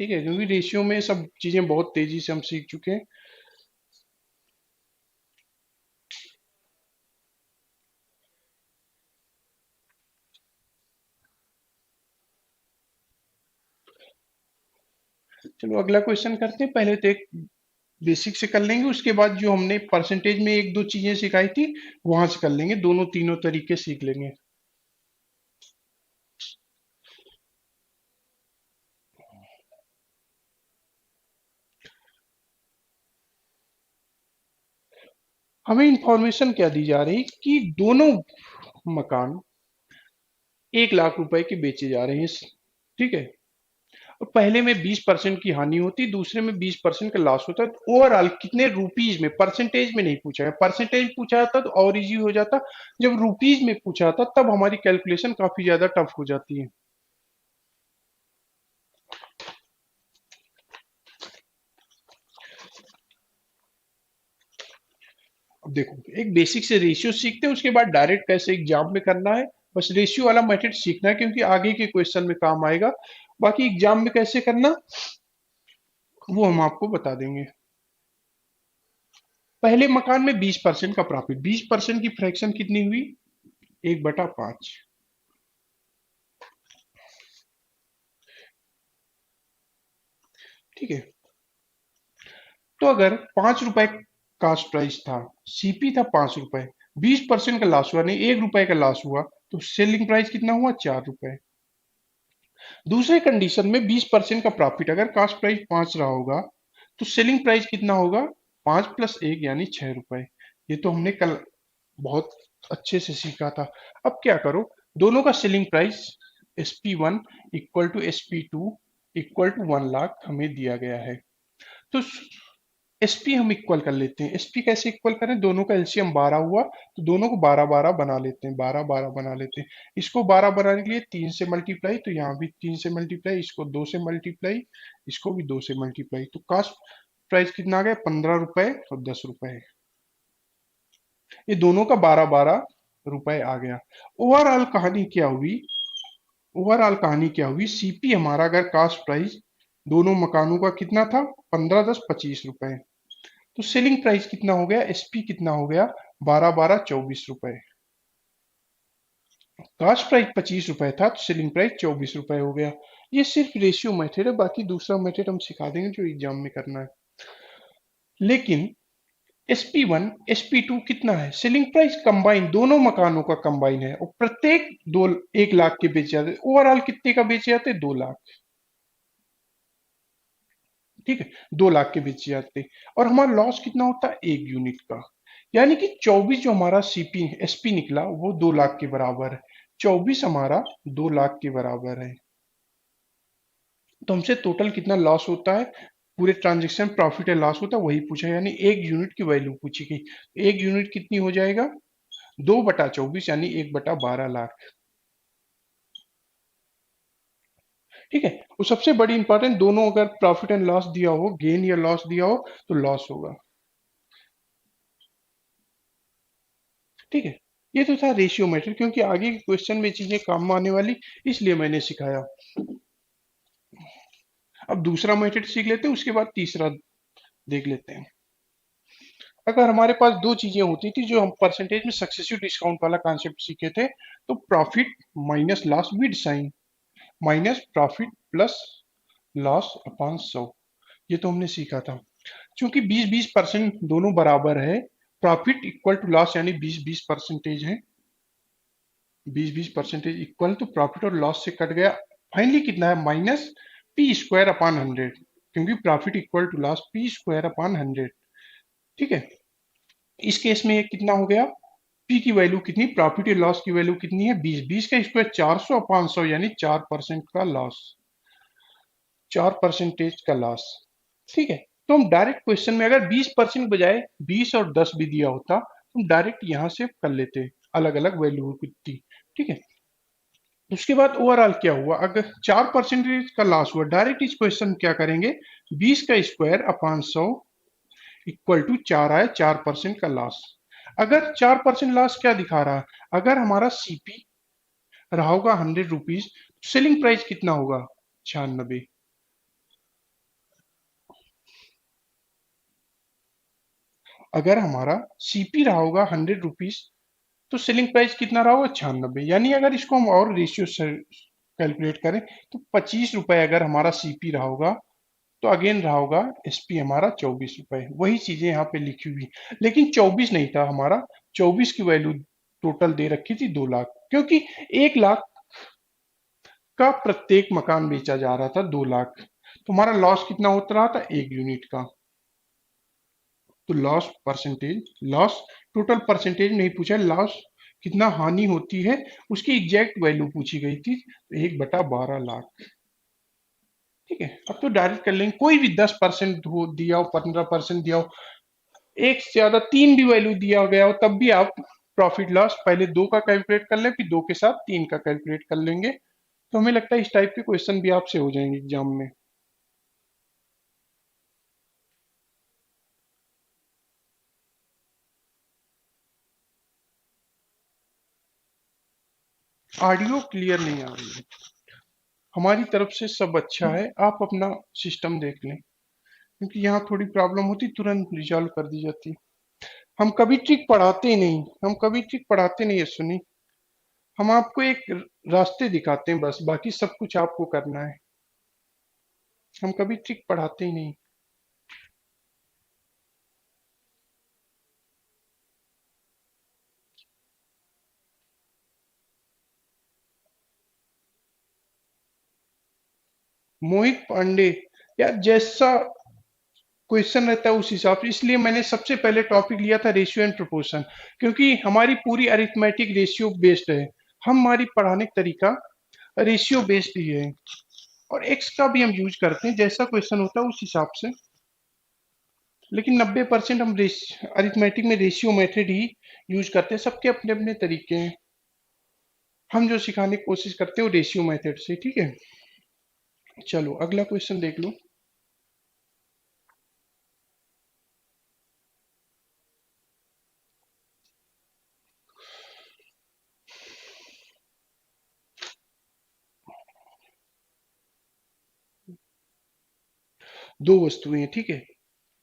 ठीक है, क्योंकि रेशियो में सब चीजें बहुत तेजी से हम सीख चुके हैं। चलो अगला क्वेश्चन करते हैं। पहले तो एक बेसिक से कर लेंगे, उसके बाद जो हमने परसेंटेज में एक दो चीजें सिखाई थी वहां से कर लेंगे, दोनों तीनों तरीके सीख लेंगे। हमें इंफॉर्मेशन क्या दी जा रही कि दोनों मकान 1 लाख रुपए के बेचे जा रहे हैं। ठीक है, और पहले में 20% की हानि होती, दूसरे में 20% का लॉस होता है। तो ओवरऑल कितने रुपीज में, परसेंटेज में नहीं पूछा है। परसेंटेज पूछा जाता तो और इजी हो जाता, जब रुपीज में पूछा था तब हमारी कैलकुलेशन काफी ज्यादा टफ हो जाती है। अब देखो, एक बेसिक से रेशियो सीखते हैं, उसके बाद डायरेक्ट कैसे एग्जाम में करना है। बस रेशियो वाला मेथड सीखना है, क्योंकि आगे के क्वेश्चन में काम आएगा। बाकी एग्जाम में कैसे करना वो हम आपको बता देंगे। पहले मकान में 20% का प्रॉफिट, 20% की फ्रैक्शन कितनी हुई, 1/5। ठीक है, तो अगर 5 रुपए कास्ट प्राइस था, सीपी था 5 रुपए, 20% का लॉस हुआ, नहीं 1 रुपए का लॉस हुआ, तो सेलिंग प्राइस कितना हुआ, 4 रुपए। दूसरे कंडीशन में 20% का प्रॉफिट, अगर कास्ट प्राइस 5 रहा होगा तो सेलिंग प्राइस कितना होगा, 5 + 1 यानी 6 रुपए। ये तो हमने कल बहुत अच्छे से सीखा था। अब क्या करो, दोनों का selling price SP1 equal to SP2 equal to 1 lakh हमें दिया गया है। तो एसपी हम इक्वल कर लेते हैं। एसपी कैसे इक्वल करें, दोनों का एलसीएम 12 हुआ तो दोनों को 12 12 बना लेते हैं, 12 12 बना लेते हैं। इसको 12 बनाने के लिए 3 से मल्टीप्लाई, तो यहाँ भी 3 से मल्टीप्लाई, इसको 2 से मल्टीप्लाई, इसको भी 2 से मल्टीप्लाई। तो कास्ट प्राइस कितना आ गया, 15 रुपए और 10 रुपए। ये दोनों का 12 12 रुपए आ गया। ओवरऑल कहानी क्या हुई, ओवरऑल कहानी क्या हुई, सीपी हमारा अगर कास्ट प्राइस दोनों मकानों का कितना था, 15 10 25 रुपए, तो सेलिंग प्राइस कितना हो गया, एसपी कितना हो गया, 12 12 24 रुपए। कास्ट प्राइस 25 रुपए था तो सेलिंग प्राइस 24 रुपए हो गया। ये सिर्फ रेशियो मेथड है, बाकी दूसरा मेथड हम सिखा देंगे जो एग्जाम में करना है। लेकिन SP1 SP2 कितना है, सेलिंग प्राइस कंबाइन, दोनों मकानों का कंबाइन है, और प्रत्येक दो 1 लाख के बेचे जाते, ओवरऑल कितने का बेचे जाते, 2 लाख। ठीक है, 2 लाख के बेचे जाते हैं, और हमारा लॉस कितना होता है 1 यूनिट का। यानी कि 24 जो हमारा सीपी एसपी निकला वो 2 लाख के बराबर है। 24 हमारा 2 लाख के बराबर है। तो हमसे टोटल कितना लॉस होता है, पूरे ट्रांजेक्शन प्रॉफिट या लॉस होता है वही पूछा है, यानी 1 यूनिट की वैल्यू पूछी गई। 1 यूनिट कितनी हो जाएगा, 2/24 यानी 1/12 लाख। ठीक है, वो सबसे बड़ी इंपॉर्टेंट, दोनों अगर प्रॉफिट एंड लॉस दिया हो, गेन या लॉस दिया हो तो लॉस होगा। ठीक है, ये तो था रेशियो मेथड, क्योंकि आगे के क्वेश्चन में चीजें काम आने वाली, इसलिए मैंने सिखाया। अब दूसरा मेथड सीख लेते हैं, उसके बाद तीसरा देख लेते हैं। अगर हमारे पास दो चीजें होती थी जो हम परसेंटेज में सक्सेसिव डिस्काउंट वाला कॉन्सेप्ट सीखे थे, तो profit minus loss with sign, minus profit plus loss upon 100, ये तो हमने सीखा था। क्योंकि 20-20% दोनों बराबर है, प्रॉफिट इक्वल टू लॉस यानी 20-20% है, 20-20% इक्वल टू प्रॉफिट और लॉस से कट गया, फाइनली कितना है माइनस पी स्क्वायर अपॉन 100, क्योंकि profit equal to loss P square upon 100। ठीक है, इस केस में ये कितना हो गया, पी की वैल्यू कितनी, प्रॉफिट या लॉस की वैल्यू कितनी है 20, 20 का स्क्वायर 400 अपॉन 100 यानी 4% का लॉस, 4% का लॉस। ठीक है, तो हम डायरेक्ट क्वेश्चन में अगर 20% बजाय 20 और 10 भी दिया होता, तो हम डायरेक्ट यहां से कर लेते, अलग अलग वैल्यू कितनी। ठीक है, उसके बाद ओवरऑल क्या हुआ, अगर 4% का लॉस हुआ, डायरेक्ट इस क्वेश्चन में क्या करेंगे, 20 का स्क्वायर अपॉन 100 इक्वल टू 4 आए, 4% का लॉस। अगर 4% लॉस क्या दिखा रहा है, अगर हमारा सीपी रहा होगा 100 रुपीज, सेलिंग प्राइस कितना होगा 96। अगर हमारा सीपी रहा होगा 100 रुपीज, तो सेलिंग प्राइस कितना रहा होगा 96, यानी अगर इसको हम और रेशियो से कैलकुलेट करें, तो 25 रुपए अगर हमारा सीपी रहा होगा, तो अगेन रहा होगा एसपी हमारा 24 रुपए, वही चीजें यहाँ पे लिखी हुई। लेकिन 24 नहीं था हमारा, 24 की वैल्यू टोटल दे रखी थी 2 लाख, क्योंकि 1 लाख का प्रत्येक मकान बेचा जा रहा था, 2 लाख, तो हमारा लॉस कितना होता रहा था 1 यूनिट का। तो loss percentage, loss total percentage नहीं पूछा, लॉस कितना हानि होती है उसकी एग्जैक्ट वैल्यू पूछी गई थी, 1/12 लाख। ठीक है, अब तो डायरेक्ट कर लेंगे, कोई भी 10% हो दिया हो, 15% दिया हो, एक से ज्यादा 3 भी वैल्यू दिया गया हो, तब भी आप प्रॉफिट लॉस पहले 2 का कैलकुलेट कर लें, फिर 2 के साथ 3 का कैलकुलेट कर लेंगे, तो हमें लगता है इस टाइप के क्वेश्चन भी आपसे हो जाएंगे एग्जाम में। ऑडियो क्लियर नहीं आ रही है, हमारी तरफ से सब अच्छा है, आप अपना सिस्टम देख लें, क्योंकि यहाँ थोड़ी प्रॉब्लम होती तुरंत रिजॉल्व कर दी जाती। हम कभी ट्रिक पढ़ाते ही नहीं, हम कभी ट्रिक पढ़ाते नहीं है, सुनी, हम आपको एक रास्ते दिखाते हैं बस, बाकी सब कुछ आपको करना है, हम कभी ट्रिक पढ़ाते ही नहीं। मोहित पांडे, या जैसा क्वेश्चन रहता है उस हिसाब से, इसलिए मैंने सबसे पहले टॉपिक लिया था रेशियो एंड प्रोपोर्शन, क्योंकि हमारी पूरी अरिथमेटिक रेशियो बेस्ड है, हमारी पढ़ाने का तरीका रेशियो बेस्ड ही है, और एक्स का भी हम यूज करते हैं, जैसा क्वेश्चन होता है उस हिसाब से। लेकिन 90% हम अरिथमेटिक में रेशियो मेथड ही यूज करते हैं, सबके अपने अपने तरीके हैं, हम जो सिखाने की कोशिश करते हैं वो रेशियो मेथड से। ठीक है, चलो अगला क्वेश्चन देख लो। दो वस्तुएं हैं, ठीक है,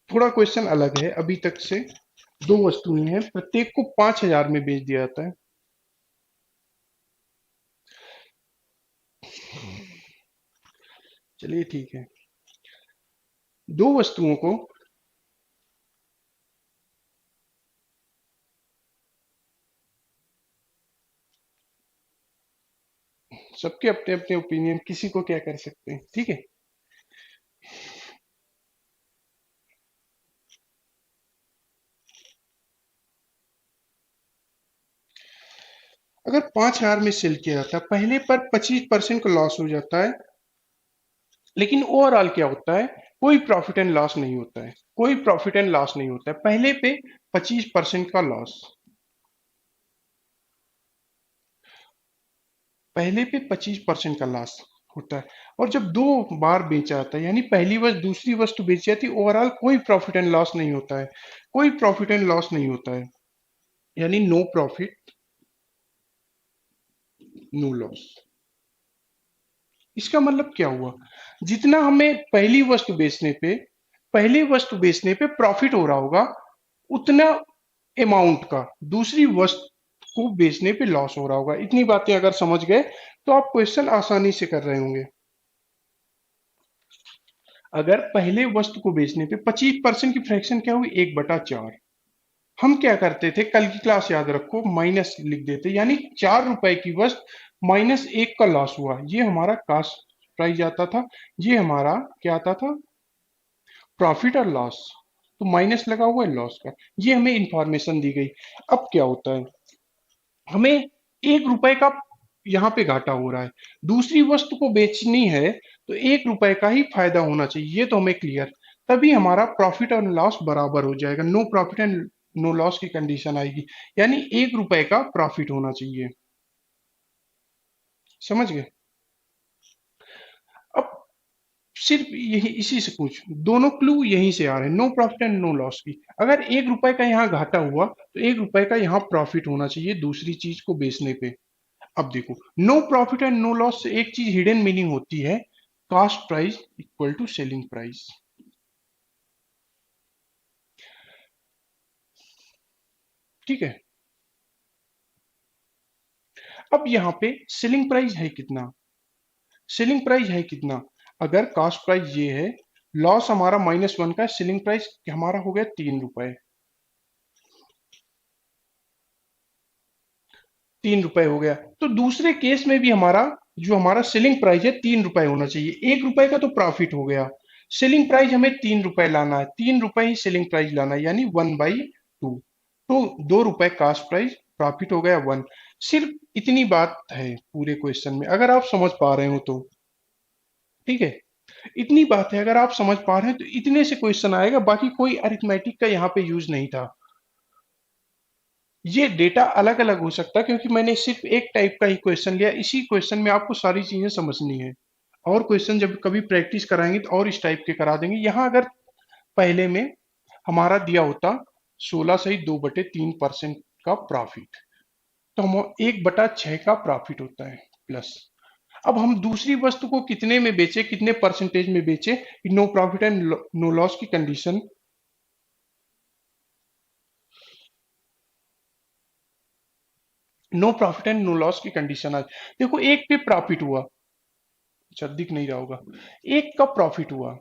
थोड़ा क्वेश्चन अलग है अभी तक से। दो वस्तुएं हैं, प्रत्येक को 5,000 में बेच दिया जाता है। चलिए ठीक है, दो वस्तुओं को, सबके अपने अपने ओपिनियन, किसी को क्या कर सकते हैं। ठीक है, अगर 5,000 में सेल किया जाता है, पहले पर 25% का लॉस हो जाता है, लेकिन ओवरऑल क्या होता है, कोई प्रॉफिट एंड लॉस नहीं होता है, कोई प्रॉफिट एंड लॉस नहीं होता है, पहले पे 25% का लॉस, पहले पे 25% का लॉस होता है। और जब दो बार बेचा जाता है, यानी पहली वस्तु दूसरी वस्तु बेची जाती है, ओवरऑल कोई प्रॉफिट एंड लॉस नहीं होता है, कोई प्रॉफिट एंड लॉस नहीं होता है, यानी नो प्रॉफिट नो लॉस। इसका मतलब क्या हुआ, जितना हमें पहली वस्तु बेचने पे प्रॉफिट हो रहा होगा, उतना अमाउंट का दूसरी वस्तु को बेचने पे लॉस हो रहा होगा। इतनी बातें अगर समझ गए तो आप क्वेश्चन आसानी से कर रहे होंगे। अगर पहले वस्तु को बेचने पे 25% की फ्रैक्शन क्या हुई, 1/4। हम क्या करते थे, कल की क्लास याद रखो, माइनस लिख देते, यानी 4 रुपए की वस्तु -1 का लॉस हुआ, ये हमारा कास्ट प्राइस आता था, ये हमारा क्या आता था, प्रॉफिट और लॉस। तो माइनस लगा हुआ है लॉस का, ये हमें इंफॉर्मेशन दी गई। अब क्या होता है, हमें 1 रुपए का यहाँ पे घाटा हो रहा है, दूसरी वस्तु को बेचनी है तो 1 रुपए का ही फायदा होना चाहिए, ये तो हमें क्लियर, तभी हमारा प्रॉफिट और लॉस बराबर हो जाएगा, no profit and no loss की कंडीशन आएगी, यानी 1 रुपए का प्रॉफिट होना चाहिए। समझ गए। अब सिर्फ यही इसी से कुछ दोनों क्लू यहीं से आ रहे हैं, no profit and no loss की। अगर 1 रुपए का यहाँ घाटा हुआ तो 1 रुपए का यहाँ प्रॉफिट होना चाहिए दूसरी चीज को बेचने पे। अब देखो, no profit and no loss से एक चीज हिडन मीनिंग होती है, cost price equal to selling price. ठीक है। अब यहाँ पे सेलिंग प्राइस है कितना, सेलिंग प्राइस है कितना, अगर कास्ट प्राइस ये है, लॉस हमारा -1 का, सेलिंग प्राइस हमारा हो गया 3 रुपए, 3 रुपए हो गया। तो दूसरे केस में भी हमारा जो हमारा सेलिंग प्राइस है 3 रुपए होना चाहिए, 1 रुपए का तो प्रॉफिट हो गया, सेलिंग प्राइस हमें 3 रुपए लाना है, 3 रुपए ही सेलिंग प्राइस लाना है, यानी 1/2। तो 2 रुपए कास्ट प्राइस, प्रॉफिट हो गया 1। सिर्फ इतनी बात है पूरे क्वेश्चन में, अगर आप समझ पा रहे हो तो। ठीक है, इतनी बात है, अगर आप समझ पा रहे हैं तो इतने से क्वेश्चन आएगा, बाकी कोई अरिथमेटिक का यहाँ पे यूज नहीं था। ये डेटा अलग अलग हो सकता है, क्योंकि मैंने सिर्फ एक टाइप का ही क्वेश्चन लिया, इसी क्वेश्चन में आपको सारी चीजें समझनी है। और क्वेश्चन जब कभी प्रैक्टिस कराएंगे तो और इस टाइप के करा देंगे। यहाँ अगर पहले में हमारा दिया होता 16 - 2/3% का प्रॉफिट, तो हम 1/6 का प्रॉफिट होता है प्लस। अब हम दूसरी वस्तु को कितने में बेचे, कितने परसेंटेज में बेचे, no profit and no loss की condition, no profit and no loss की कंडीशन आज देखो, एक पे प्रॉफिट हुआ, अच्छा दिख नहीं रहा होगा, एक का प्रॉफिट हुआ,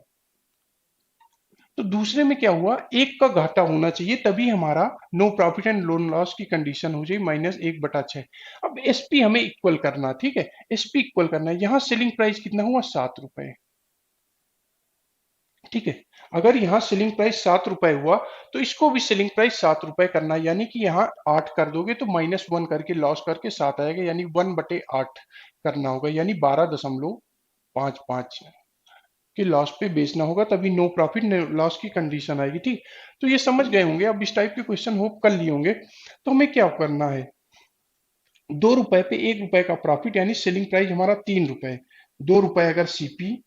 तो दूसरे में क्या हुआ, एक का घाटा होना चाहिए, तभी हमारा no profit and no loss की कंडीशन हो जाए -1/6। अब एसपी हमें इक्वल करना, ठीक है, एसपी इक्वल करना है, यहाँ सेलिंग प्राइस कितना हुआ, 7 रुपए। ठीक है, अगर यहाँ सेलिंग प्राइस 7 रुपए हुआ, तो इसको भी सेलिंग प्राइस 7 रुपए करना है, यानी कि यहाँ 8 कर दोगे तो -1 करके लॉस करके 7 आएगा, यानी 1/8 करना होगा, यानी 12.55 के लॉस पे बेचना होगा, तभी नो प्रॉफिट नो लॉस की कंडीशन आएगी। ठीक, तो ये समझ गए होंगे, अब इस टाइप के क्वेश्चन होप कर लिए होंगे। तो हमें क्या करना है, 2 रुपए पे 1 रुपए का प्रॉफिट, यानी सेलिंग प्राइस हमारा 3 रुपए, 2 रुपए अगर सीपी,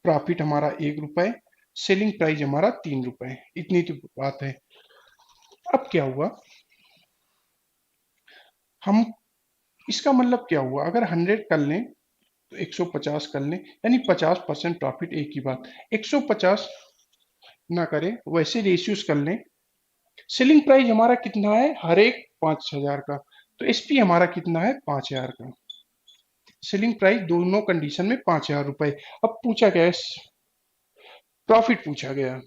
प्रॉफिट हमारा 1 रुपए, सेलिंग प्राइस हमारा 3 रुपए, इतनी तो बात है। अब क्या हुआ, हम इसका मतलब क्या हुआ, अगर 100 कर लें तो 150 कर लें, यानी 50% प्रॉफिट, एक ही बात, 150 ना करें, वैसे रेशियोज कर लें। सेलिंग प्राइस हमारा कितना है, हर एक 5,000 का, तो एसपी हमारा कितना है, 5,000 का। सेलिंग प्राइस दोनों कंडीशन में 5,000 रुपए। अब पूछा गया, प्रॉफिट पूछा गया,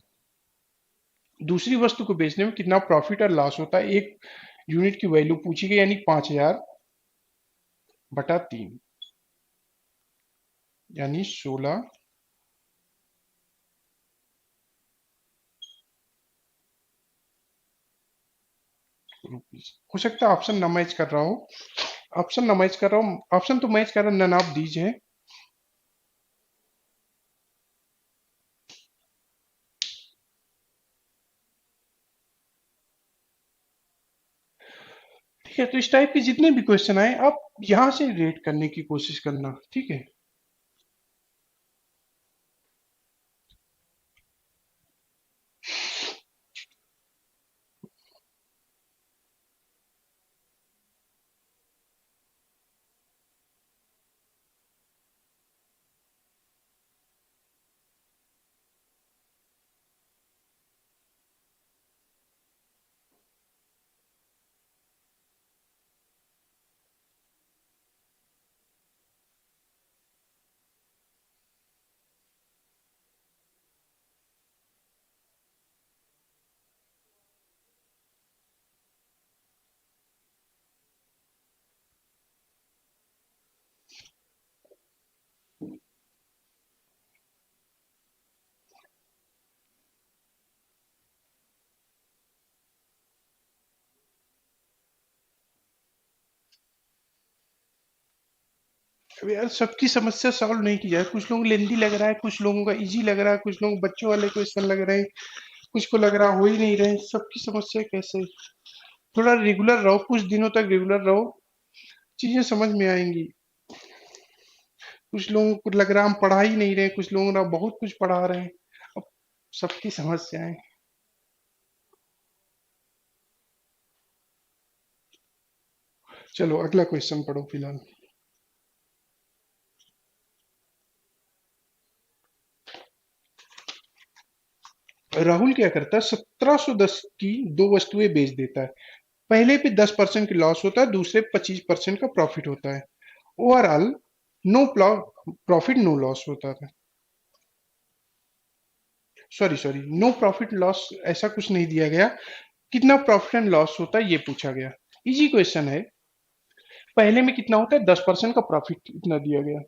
दूसरी वस्तु को बेचने में कितना प्रॉफिट और लॉस होता है, एक यूनिट की वैल्यू पूछी गई, यानी 5,000/3, यानी 16 रुपीज। हो सकता है ऑप्शन ना मैच कर रहा हो, ऑप्शन ना मैच कर रहा हूँ, ऑप्शन तो मैच कर रहा, नन ऑफ दीज है। ठीक है, तो इस टाइप के जितने भी क्वेश्चन आए आप यहां से रेट करने की कोशिश करना, ठीक है। अब यार सबकी समस्या सॉल्व नहीं की जाए, कुछ लोगों को लेंदी लग रहा है, कुछ लोगों का इजी लग रहा है, कुछ लोगों को बच्चों वाले क्वेश्चन लग रहे हैं, कुछ को लग रहा हो ही नहीं रहे। सबकी समस्या कैसे, थोड़ा रेगुलर रहो, कुछ दिनों तक रेगुलर रहो, चीजें समझ में आएंगी। कुछ लोगों को लग रहा है हम पढ़ा ही नहीं रहे, कुछ लोगों को बहुत कुछ पढ़ा रहे हैं। अब सबकी समस्याएं। चलो अगला क्वेश्चन पढ़ो फिलहाल। राहुल क्या करता है, 1710 की दो वस्तुएं बेच देता है। पहले पे 10% की लॉस होता है, दूसरे 25% का प्रॉफिट होता है। Overall no profit no loss होता था। Sorry sorry, no profit loss ऐसा कुछ नहीं दिया गया, कितना प्रॉफिट एंड लॉस होता है ये पूछा गया। इजी क्वेश्चन है। पहले में कितना होता है, 10% का प्रॉफिट इतना दिया गया,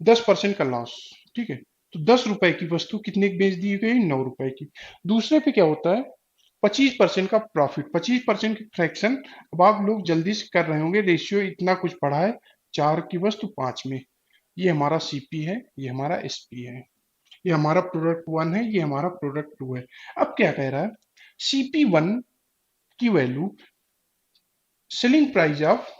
10% का लॉस, ठीक है। तो 10 रुपए की वस्तु कितने की बेच दी गई, 9 रुपए की। दूसरे पे क्या होता है, 25% का प्रॉफिट, 25% की फ्रैक्शन। अब आप लोग जल्दी से कर रहे होंगे, रेशियो इतना कुछ पढ़ा है, 4 की वस्तु 5 में। ये हमारा सीपी है, ये हमारा एसपी है, ये हमारा प्रोडक्ट 1 है, ये हमारा प्रोडक्ट 2 है। अब क्या कह रहा है, CP1 की वैल्यू सेलिंग प्राइस ऑफ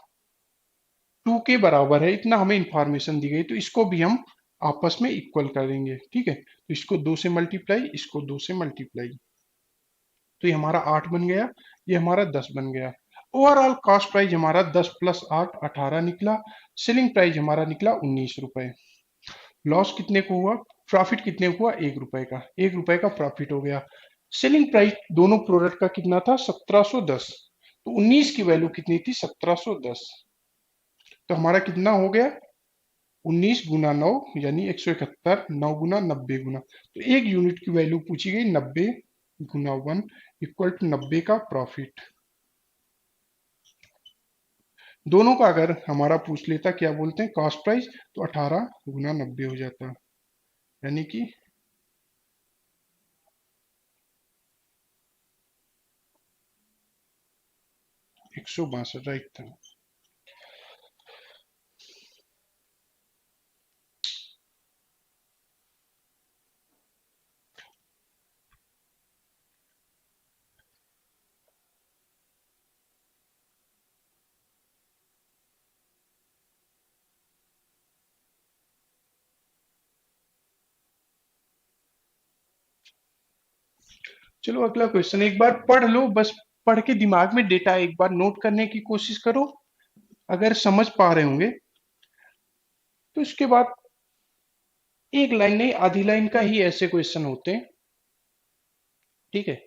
2 के बराबर है, इतना हमें इंफॉर्मेशन दी गई, तो इसको भी हम आपस में इक्वल करेंगे, ठीक है। तो इसको 2 से मल्टीप्लाई, इसको 2 से मल्टीप्लाई, तो ये हमारा 8 बन गया, ये हमारा 10 बन गया। ओवरऑल कॉस्ट प्राइस हमारा 10 प्लस 8 18 निकला। सेलिंग प्राइस हमारा निकला 19 रुपए। लॉस कितने को हुआ, प्रॉफिट कितने को हुआ, 1 रुपए का, 1 रुपए का प्रॉफिट हो गया। सेलिंग प्राइस दोनों प्रोडक्ट का कितना था, 1710, तो 19 की वैल्यू कितनी थी, 1710। तो हमारा कितना हो गया, 19 गुना 9 यानी 171, 9 गुना 90 गुना, तो 1 यूनिट की वैल्यू पूछी गई, 90 गुना 1 इक्वल टू 90 का प्रॉफिट। दोनों का अगर हमारा पूछ लेता क्या बोलते हैं कॉस्ट प्राइस, तो 18 गुना 90 हो जाता, यानी कि 162, राइट था। चलो अगला क्वेश्चन एक बार पढ़ लो, बस पढ़ के दिमाग में डेटा एक बार नोट करने की कोशिश करो। अगर समझ पा रहे होंगे तो इसके बाद एक लाइन नहीं, आधी लाइन का ही ऐसे क्वेश्चन होते हैं, ठीक है।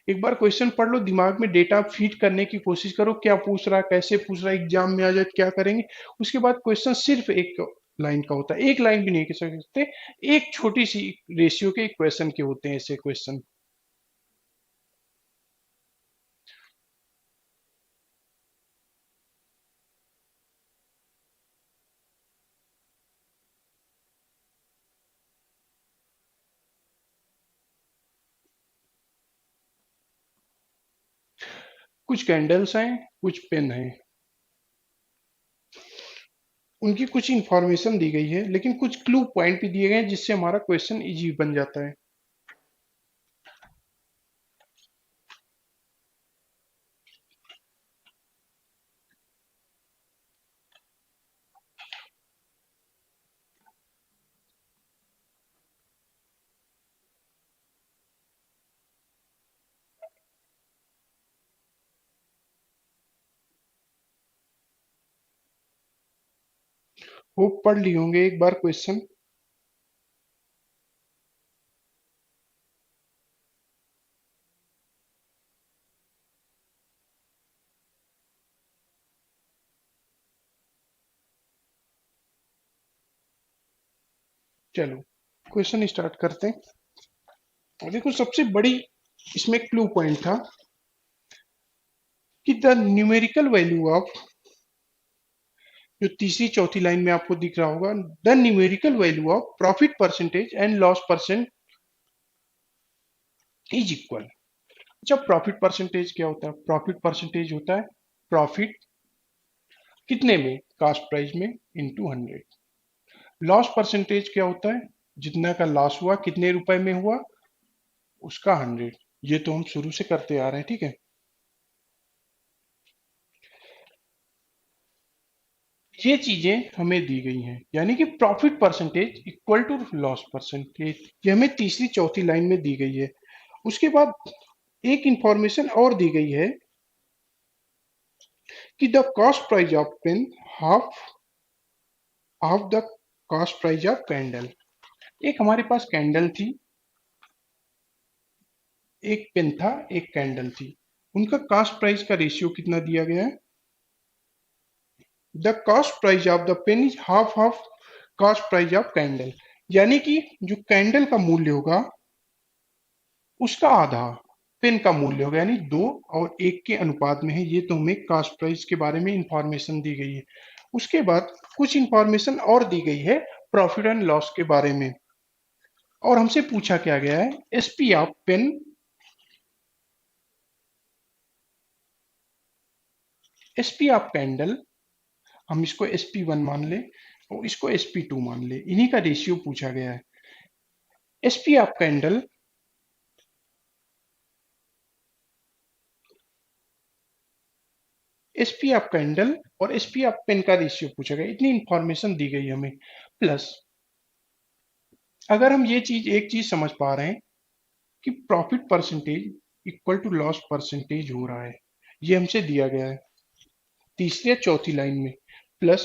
एक बार क्वेश्चन पढ़ लो, दिमाग में डेटा फीड करने की कोशिश करो, क्या पूछ रहा है, कैसे पूछ रहा है, एग्जाम में आ जाए क्या करेंगे। उसके बाद क्वेश्चन सिर्फ एक लाइन का होता है, एक लाइन भी नहीं कह सकते, एक छोटी सी रेशियो के क्वेश्चन के होते हैं ऐसे क्वेश्चन। कुछ कैंडल्स हैं, कुछ पेन हैं, उनकी कुछ इंफॉर्मेशन दी गई है, लेकिन कुछ क्लू पॉइंट भी दिए गए हैं जिससे हमारा क्वेश्चन इजी बन जाता है। होप पढ़ लिए होंगे एक बार क्वेश्चन। चलो क्वेश्चन स्टार्ट करते हैं। और देखो सबसे बड़ी इसमें क्लू पॉइंट था कि द न्यूमेरिकल वैल्यू ऑफ, जो तीसरी चौथी लाइन में आपको दिख रहा होगा, the numerical value of profit percentage and loss percent is equal. जब प्रॉफिट परसेंटेज क्या होता है? प्रॉफिट परसेंटेज होता है प्रॉफिट कितने में, कास्ट प्राइस में, इंटू 100। लॉस परसेंटेज क्या होता है? जितना का लॉस हुआ कितने रुपए में हुआ, उसका 100। ये तो हम शुरू से करते आ रहे हैं, ठीक है। ये चीजें हमें दी गई हैं, यानी कि profit percentage equal to loss percentage, ये हमें तीसरी चौथी लाइन में दी गई है। उसके बाद एक इंफॉर्मेशन और दी गई है कि the cost price of pen half of the cost price of candle. एक हमारे पास कैंडल थी, एक पेन था, एक कैंडल थी। उनका कॉस्ट प्राइस का रेशियो कितना दिया गया है? The cost price of the pen is half of cost price of candle, यानी कि जो कैंडल का मूल्य होगा उसका आधा पेन का मूल्य होगा, यानी 2 और 1 के अनुपात में है। ये तो हमें कास्ट प्राइस के बारे में इंफॉर्मेशन दी गई है। उसके बाद कुछ इंफॉर्मेशन और दी गई है प्रॉफिट एंड लॉस के बारे में। और हमसे पूछा क्या गया है, SP of pen, SP of candle, हम इसको SP1 मान ले और इसको SP2 मान ले, इन्हीं का रेशियो पूछा गया है। SP of candle, SP of candle और एसपी ऑफ पेन का रेशियो पूछा गया, इतनी इंफॉर्मेशन दी गई हमें। प्लस अगर हम ये चीज एक चीज समझ पा रहे हैं कि profit percentage equal to loss percentage हो रहा है, ये हमसे दिया गया है तीसरी या चौथी लाइन में। प्लस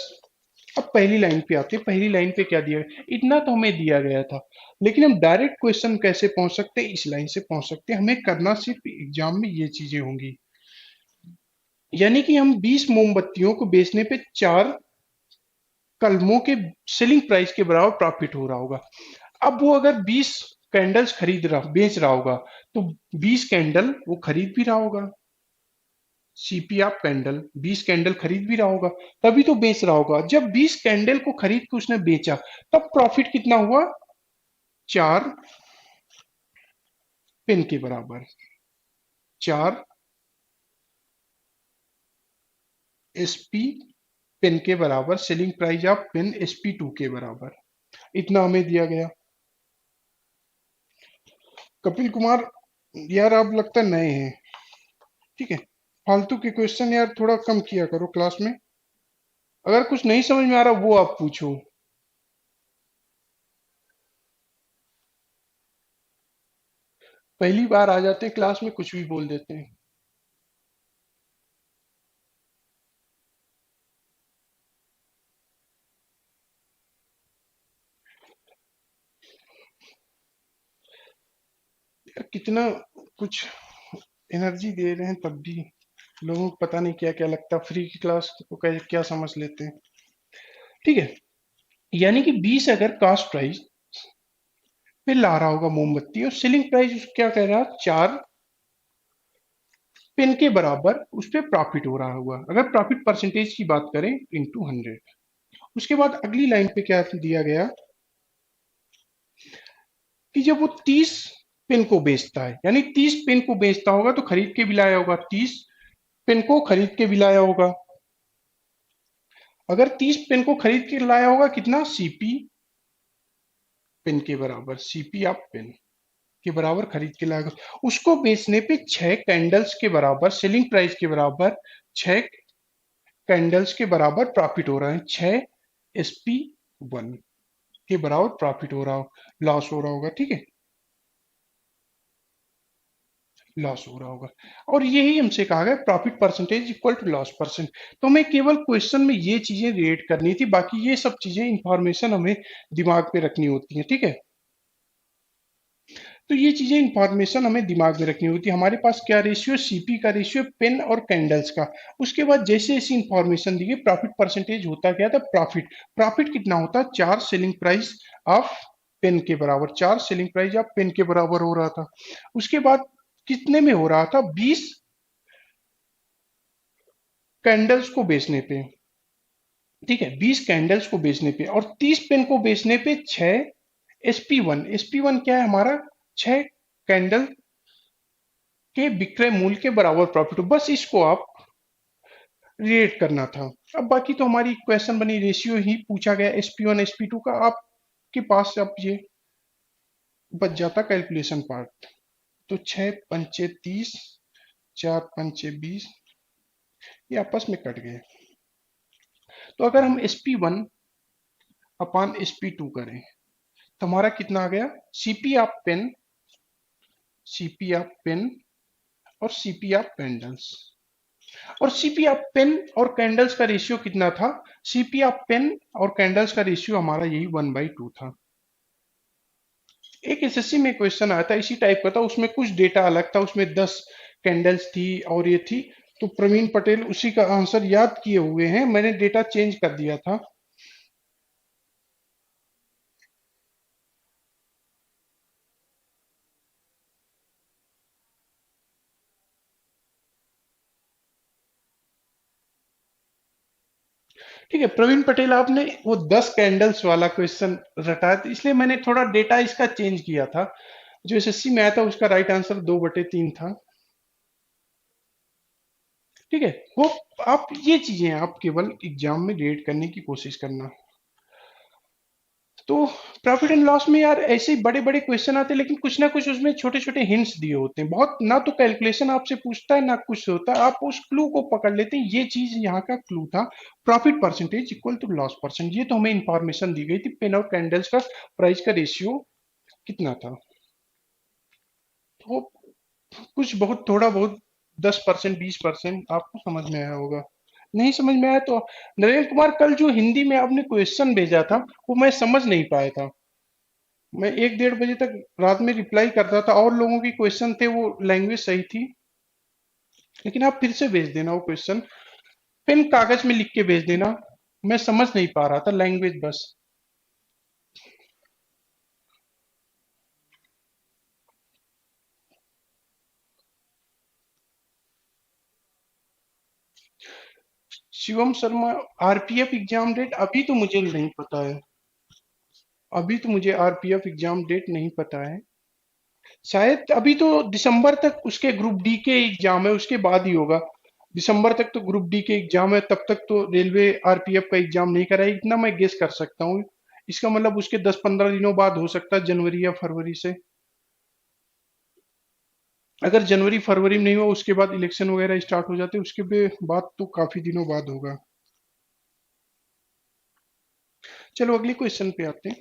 अब पहली लाइन पे आते हैं, पहली लाइन पे क्या दिया गया, इतना तो हमें दिया गया था, लेकिन हम डायरेक्ट क्वेश्चन कैसे पहुंच सकते हैं, इस लाइन से पहुंच सकते हैं। हमें करना सिर्फ एग्जाम में ये चीजें होंगी, यानी कि हम 20 मोमबत्तियों को बेचने पे 4 कलमों के सेलिंग प्राइस के बराबर प्रॉफिट हो रहा होगा। अब वो अगर 20 कैंडल्स खरीद रहा बेच रहा होगा, तो 20 कैंडल वो खरीद भी रहा होगा। सीपी ऑफ कैंडल 20 कैंडल खरीद भी रहा होगा, तभी तो बेच रहा होगा। जब 20 कैंडल को खरीद के उसने बेचा, तब प्रॉफिट कितना हुआ? 4 पेन के बराबर, 4 एसपी पेन के बराबर, selling price of pen SP2 के बराबर, इतना हमें दिया गया। कपिल कुमार, यार आप लगता है नए हैं, ठीक है। फालतू के क्वेश्चन यार थोड़ा कम किया करो क्लास में। अगर कुछ नहीं समझ में आ रहा वो आप पूछो। पहली बार आ जाते हैं क्लास में, कुछ भी बोल देते हैं। यार कितना कुछ एनर्जी दे रहे हैं, तब भी लोगों को पता नहीं क्या क्या लगता, फ्री की क्लास को क्या समझ लेते हैं, ठीक है। यानी कि 20 अगर कास्ट प्राइस पे ला रहा होगा मोमबत्ती, और सेलिंग प्राइस क्या कह रहा है, 4 पेन के बराबर उस पर प्रॉफिट हो रहा होगा। अगर प्रॉफिट परसेंटेज की बात करें, इंटू 100। उसके बाद अगली लाइन पे क्या दिया गया कि जब वो 30 पेन को बेचता है, यानी 30 पेन को बेचता होगा तो खरीद के भी लाया होगा, 30 पेन को खरीद के भी लाया होगा। अगर 30 पेन को खरीद के लाया होगा कितना, सीपी पेन के बराबर, सीपी आप पेन के बराबर खरीद के लाएगा, उसको बेचने पे 6 कैंडल्स के बराबर, सेलिंग प्राइस के बराबर 6 कैंडल्स के बराबर प्रॉफिट हो रहा है, 6 SP1 के बराबर प्रॉफिट हो रहा हो, लॉस हो रहा होगा, ठीक है, लॉस हो रहा होगा। और यही हमसे कहा गया profit percentage equal to loss percent. तो हमें केवल क्वेश्चन में ये चीजें रिलेट करनी थी, बाकी ये सब चीजें इंफॉर्मेशन हमें दिमाग पे रखनी होती है, ठीक है। तो ये चीजें इंफॉर्मेशन हमें दिमाग में रखनी होती है। हमारे पास क्या रेशियो, सीपी का रेशियो पेन और कैंडल्स का। उसके बाद जैसे जैसे इंफॉर्मेशन दी गई, प्रॉफिट परसेंटेज होता क्या था, प्रॉफिट, प्रॉफिट कितना होता, 4 सेलिंग प्राइस ऑफ पेन के बराबर, 4 सेलिंग प्राइस ऑफ पेन के बराबर हो रहा था। उसके बाद कितने में हो रहा था, 20 कैंडल्स को बेचने पे, ठीक है, 20 कैंडल्स को बेचने पे, और 30 पेन को बेचने पे 6 SP1, SP1 क्या है हमारा, 6 कैंडल के विक्रय मूल्य के बराबर प्रॉफिट हो, बस इसको आप रिलेट करना था। अब बाकी तो हमारी क्वेश्चन बनी, रेशियो ही पूछा गया SP1 SP2 का, आपके पास अब ये बच जाता कैलकुलेशन पार्ट। तो 6 पंचे 30, 4 पंचे 20, ये आपस में कट गए। तो अगर हम SP1 अपान SP2 करें तो हमारा कितना आ गया, CP of pen, CP of pen और सीपी ऑफ कैंडल्स, और सीपी ऑफ पेन और कैंडल्स का रेशियो कितना था, सीपी ऑफ पेन और कैंडल्स का रेशियो हमारा यही 1/2 था। एक एसएससी में क्वेश्चन आया था इसी टाइप का था, उसमें कुछ डेटा अलग था, उसमें 10 कैंडल्स थी और ये थी, तो प्रवीण पटेल उसी का आंसर याद किए हुए हैं, मैंने डेटा चेंज कर दिया था। ठीक है प्रवीण पटेल, आपने वो 10 कैंडल्स वाला क्वेश्चन रटा था, इसलिए मैंने थोड़ा डेटा इसका चेंज किया था। जो एसएससी में आया था उसका राइट आंसर 2/3 था, ठीक है। वो आप ये चीजें आप केवल एग्जाम में रेड करने की कोशिश करना। तो प्रॉफिट एंड लॉस में यार ऐसे बड़े बड़े क्वेश्चन आते हैं, लेकिन कुछ ना कुछ उसमें छोटे छोटे हिंट्स दिए होते हैं, बहुत ना तो कैलकुलेशन आपसे पूछता है ना कुछ होता है, आप उस क्लू को पकड़ लेते हैं, ये चीज यहाँ का क्लू था, profit percentage equal to loss percent. ये तो हमें इंफॉर्मेशन दी गई थी, पेन और कैंडल्स का प्राइस का रेशियो कितना था। तो कुछ बहुत थोड़ा बहुत 10% 20% आपको समझ में आया होगा, नहीं समझ में आया तो नरेंद्र कुमार, कल जो हिंदी में आपने क्वेश्चन भेजा था वो मैं समझ नहीं पाया था, मैं 1 1:30 बजे तक रात में रिप्लाई करता था, और लोगों की क्वेश्चन थे वो लैंग्वेज सही थी, लेकिन आप फिर से भेज देना वो क्वेश्चन, पेन कागज में लिख के भेज देना, मैं समझ नहीं पा रहा था लैंग्वेज बस। Shivam Sharma, RPF exam date अभी तो मुझे नहीं पता है, अभी तो मुझे आरपीएफ एग्जाम डेट नहीं पता है, शायद अभी तो दिसंबर तक उसके ग्रुप डी के एग्जाम है, उसके बाद ही होगा, दिसंबर तक तो ग्रुप डी के एग्जाम है, तब तक तो रेलवे आरपीएफ का एग्जाम नहीं कराएगी, इतना मैं गेस कर सकता हूँ। इसका मतलब उसके 10 15 दिनों बाद हो सकता है, जनवरी या फरवरी से। अगर जनवरी फरवरी में नहीं हुआ, उसके बाद इलेक्शन वगैरह स्टार्ट हो जाते, उसके बाद तो काफी दिनों बाद होगा। चलो अगले क्वेश्चन पे आते हैं।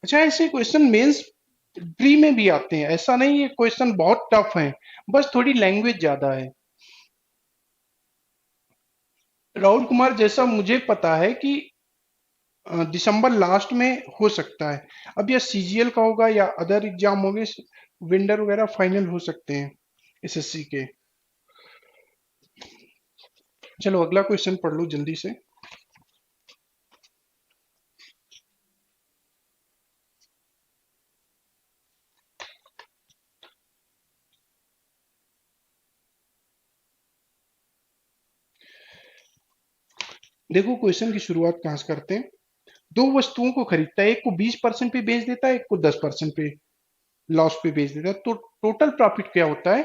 अच्छा, ऐसे क्वेश्चन मेंस प्री में भी आते हैं, ऐसा नहीं ये क्वेश्चन बहुत टफ है, बस थोड़ी लैंग्वेज ज्यादा है। राहुल कुमार, जैसा मुझे पता है कि दिसंबर लास्ट में हो सकता है, अब यह सीजीएल का होगा या अदर एग्जाम होंगे, विंडर वगैरह फाइनल हो सकते हैं एसएससी के। चलो अगला क्वेश्चन पढ़ लो जल्दी से। देखो क्वेश्चन की शुरुआत कहां से करते हैं। दो वस्तुओं को खरीदता है, एक को 20% पे बेच देता है, एक को 10% पे लॉस पे बेच देता है, तो टोटल प्रॉफिट क्या होता है।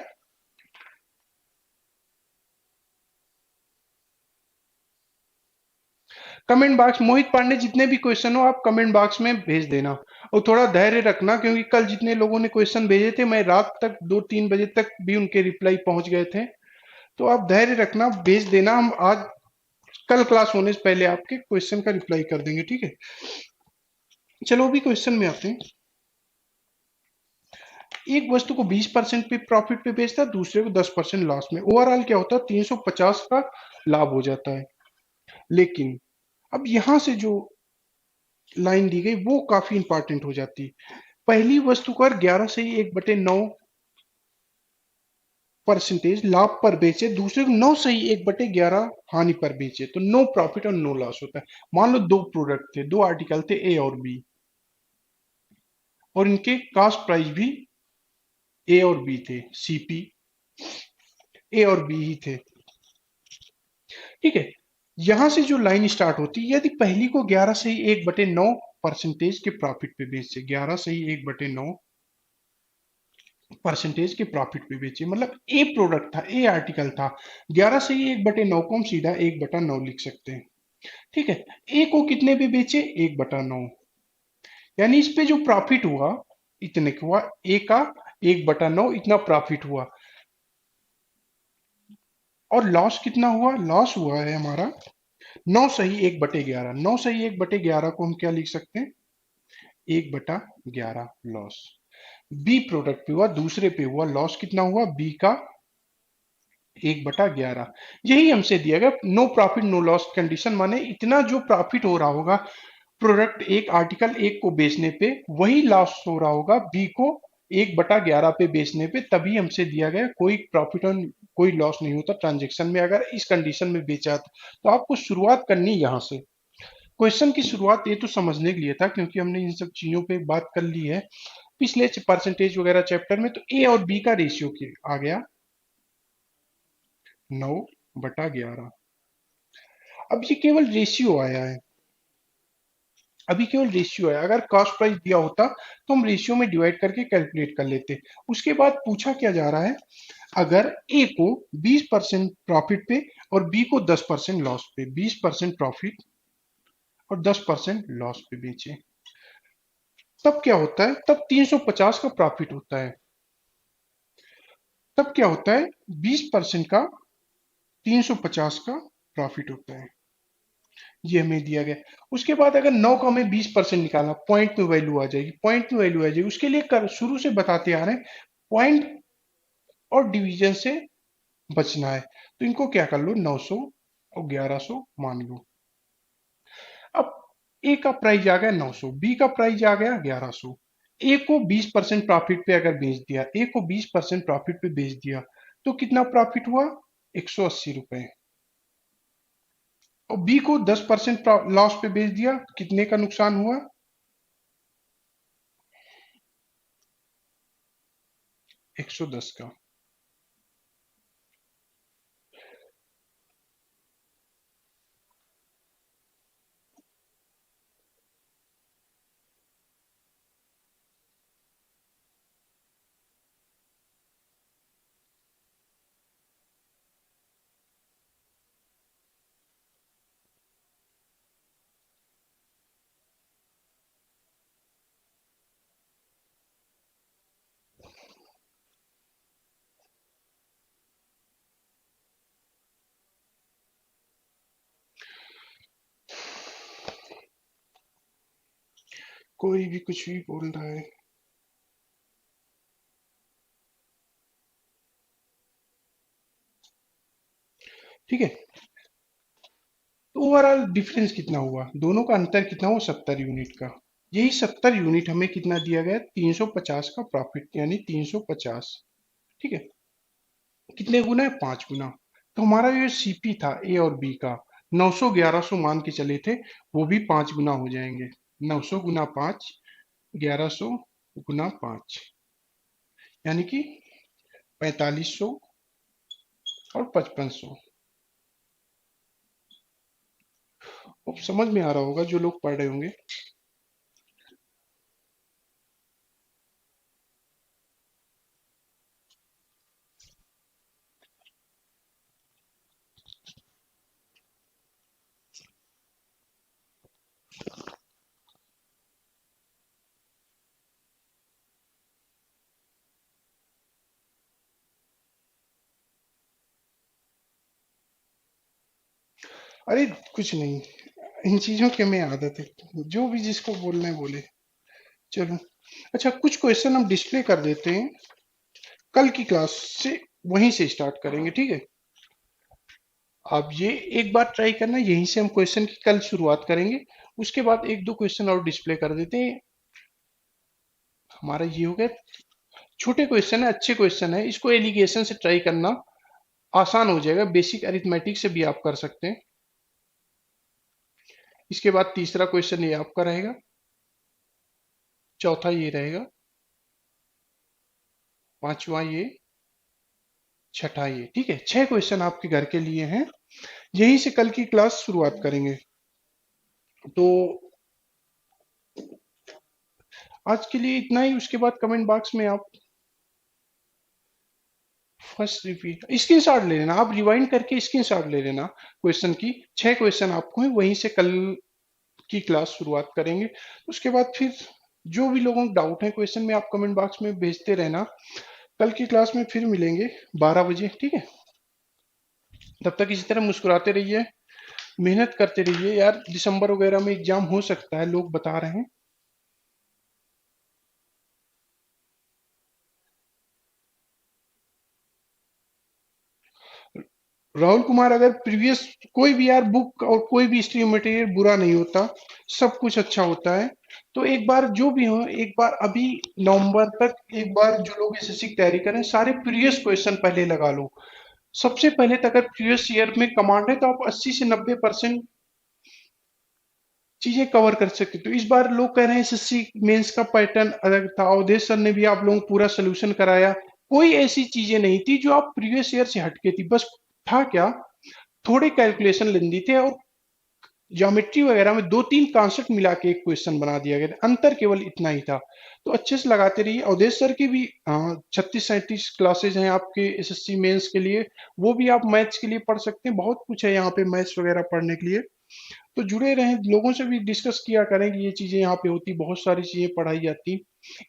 कमेंट बॉक्स, मोहित पांडे, जितने भी क्वेश्चन हो आप कमेंट बॉक्स में भेज देना। और थोड़ा धैर्य रखना, क्योंकि कल जितने लोगों ने क्वेश्चन भेजे थे, मैं रात तक 2-3 बजे तक भी उनके रिप्लाई पहुंच गए थे। तो आप धैर्य रखना, भेज देना, हम आज कल क्लास होने से पहले आपके क्वेश्चन का रिप्लाई कर देंगे, ठीक है। चलो अभी क्वेश्चन में आते हैं। एक वस्तु को 20% पे प्रॉफिट पे बेचता है, दूसरे को 10% लॉस में। ओवरऑल क्या होता है, 350 का लाभ हो जाता है। लेकिन अब यहां से जो लाइन दी गई वो काफी इंपॉर्टेंट हो जाती है। पहली वस्तु को 11 से ही 1/9% लाभ पर बेचे, दूसरे को 9 से ही 1/11 हानि पर बेचे, तो नो प्रॉफिट और नो लॉस होता है। मान लो दो प्रोडक्ट थे, दो आर्टिकल थे, ए और बी, और इनके कास्ट प्राइस भी ए और बी थे, सीपी ए और बी ही थे, ठीक है। यहां से जो लाइन स्टार्ट होती है, यदि पहली को 11 से ही 1/9% के प्रॉफिट पे बेचे, 11 से ही 1/9% के प्रॉफिट पे बेचे, मतलब ए प्रोडक्ट था, ए आर्टिकल था, 11 से ही 1/9 को हम सीधा 1/9 लिख सकते हैं, ठीक है। ए को कितने पे बेचे, 1/9, यानी इस पे जो प्रॉफिट हुआ इतने का हुआ, ए का 1/9 इतना प्रॉफिट हुआ। और लॉस कितना हुआ, लॉस हुआ है हमारा 9 से ही 1/11, 9 से ही 1/11 को हम क्या लिख सकते हैं, 1/11 लॉस। बी प्रोडक्ट पे हुआ, दूसरे पे हुआ, लॉस कितना हुआ, बी का 1/11। यही हमसे दिया गया no profit no loss condition, माने इतना जो प्रॉफिट हो रहा होगा प्रोडक्ट एक आर्टिकल एक को बेचने पे, वही लॉस हो रहा होगा बी को 1/11 पे बेचने पे, तभी हमसे दिया गया। कोई प्रॉफिट और कोई लॉस नहीं होता ट्रांजेक्शन में अगर इस कंडीशन में बेचा तो आपको शुरुआत करनी यहां से। क्वेश्चन की शुरुआत ये तो समझने के लिए था, क्योंकि हमने इन सब चीजों पे बात कर ली है पिछले परसेंटेज वगैरह चैप्टर में। तो ए और बी का रेशियो आ गया 9/11। अब ये केवल रेशियो आया है, अभी केवल रेशियो है। अगर कॉस्ट प्राइस दिया होता तो हम रेशियो में डिवाइड करके कैलकुलेट कर लेते। उसके बाद पूछा क्या जा रहा है, अगर ए को 20% प्रॉफिट पे और बी को 10% लॉस पे, 20% प्रॉफिट और 10% लॉस पे बेचे, तब क्या होता है, तब 350 का प्रॉफिट होता है। तब क्या होता है, 20% का 350 का प्रॉफिट होता है, ये हमें दिया गया। उसके बाद अगर 9 का हमें 20% निकालना, पॉइंट में वैल्यू आ जाएगी, पॉइंट में वैल्यू आ जाएगी। उसके लिए शुरू से बताते आ रहे हैं, पॉइंट और डिवीजन से बचना है। तो इनको क्या कर लो, 900 और 1100 मान लो। अब ए का प्राइस आ गया 900, बी का प्राइस आ गया 1100। ए को 20% प्रॉफिट पे अगर बेच दिया, ए को 20% प्रॉफिट पे बेच दिया, तो कितना प्रॉफिट हुआ, 180 रुपए। और बी को 10% लॉस पे बेच दिया, कितने का नुकसान हुआ, 110 का। कोई भी कुछ भी बोल रहा है। ठीक है, तो ओवरऑल डिफरेंस कितना हुआ, दोनों का अंतर कितना हुआ, 70 यूनिट का। यही 70 यूनिट हमें कितना दिया गया, 350 का प्रॉफिट, यानी 350, ठीक है। कितने गुना है, 5 गुना। तो हमारा जो सीपी था ए और बी का, 900 1100 मान के चले थे, वो भी 5 गुना हो जाएंगे। 900 गुना 5, 1100 गुना 5, यानी कि 4500 और 5500। अब समझ में आ रहा होगा जो लोग पढ़ रहे होंगे। अरे कुछ नहीं, इन चीजों की हमें आदत है, जो भी जिसको बोलना है बोले। चलो, अच्छा कुछ क्वेश्चन हम डिस्प्ले कर देते हैं, कल की क्लास से वहीं से स्टार्ट करेंगे, ठीक है। अब ये एक बार ट्राई करना, यहीं से हम क्वेश्चन की कल शुरुआत करेंगे। उसके बाद एक दो क्वेश्चन और डिस्प्ले कर देते हैं। हमारा ये हो गया, छोटे क्वेश्चन है, अच्छे क्वेश्चन है, इसको एलिगेशन से ट्राई करना आसान हो जाएगा, बेसिक अरिथमेटिक से भी आप कर सकते हैं। इसके बाद तीसरा क्वेश्चन ये आपका रहेगा, चौथा ये रहेगा, पांचवा ये, छठा ये, ठीक है। 6 क्वेश्चन आपके घर के लिए हैं, यहीं से कल की क्लास शुरुआत करेंगे। तो आज के लिए इतना ही। उसके बाद कमेंट बॉक्स में आप फर्स्ट रिपीट स्क्रीनशॉट ले लेना, आप रिवाइंड करके स्क्रीनशॉट ले लेना क्वेश्चन की। 6 क्वेश्चन आपको हैं, वहीं से कल की क्लास शुरुआत करेंगे। उसके बाद फिर जो भी लोगों को डाउट है क्वेश्चन में, आप कमेंट बॉक्स में भेजते रहना। कल की क्लास में फिर मिलेंगे 12 बजे, ठीक है। तब तक इसी तरह मुस्कुराते रहिए, मेहनत करते रहिए यार, दिसंबर वगैरह में एग्जाम हो सकता है, लोग बता रहे हैं। राहुल कुमार, अगर प्रीवियस कोई भी यार बुक और कोई भी हिस्ट्री मटेरियल बुरा नहीं होता, सब कुछ अच्छा होता है। तो एक बार जो भी हो, एक बार अभी नवंबर तक एक बार जो लोग एसएससी की तैयारी करें, सारे प्रीवियस क्वेश्चन पहले लगा लो। सबसे पहले तक अगर प्रीवियस ईयर में कमांड है तो आप 80 से 90% चीजें कवर कर सकते। तो इस बार लोग कह रहे हैं एसएससी मेंस का पैटर्न अलग था, अवधेश सर ने भी आप लोगों को पूरा सोल्यूशन कराया। कोई ऐसी चीजें नहीं थी जो आप प्रीवियस ईयर से हटके थी, बस था क्या, थोड़े कैलकुलेशन लेंदी थे और ज्योमेट्री वगैरह में दो तीन कॉन्सेप्ट मिला के एक क्वेश्चन बना दिया गया था, अंतर केवल इतना ही था। तो अच्छे से लगाते रहिए। अवधेश सर की भी 36-37 क्लासेज हैं आपके एसएससी मेंस के लिए, वो भी आप मैथ्स के लिए पढ़ सकते हैं, बहुत कुछ है यहाँ पे मैथ्स वगैरह पढ़ने के लिए। तो जुड़े रहें, लोगों से भी डिस्कस किया करें कि ये चीजें यहाँ पे होती, बहुत सारी चीजें पढ़ाई जाती,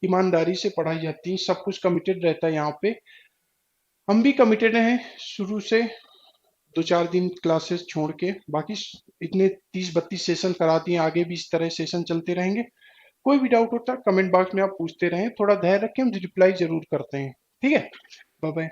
ईमानदारी से पढ़ाई जाती, सब कुछ कमिटेड रहता है यहाँ पे। हम भी कमिटेड हैं शुरू से, 2-4 दिन क्लासेस छोड़ के, बाकी इतने 30-32 सेशन कराती हैं, आगे भी इस तरह सेशन चलते रहेंगे। कोई भी डाउट होता है कमेंट बॉक्स में आप पूछते रहें, थोड़ा धैर्य रखें, हम रिप्लाई जरूर करते हैं, ठीक है। Bye bye.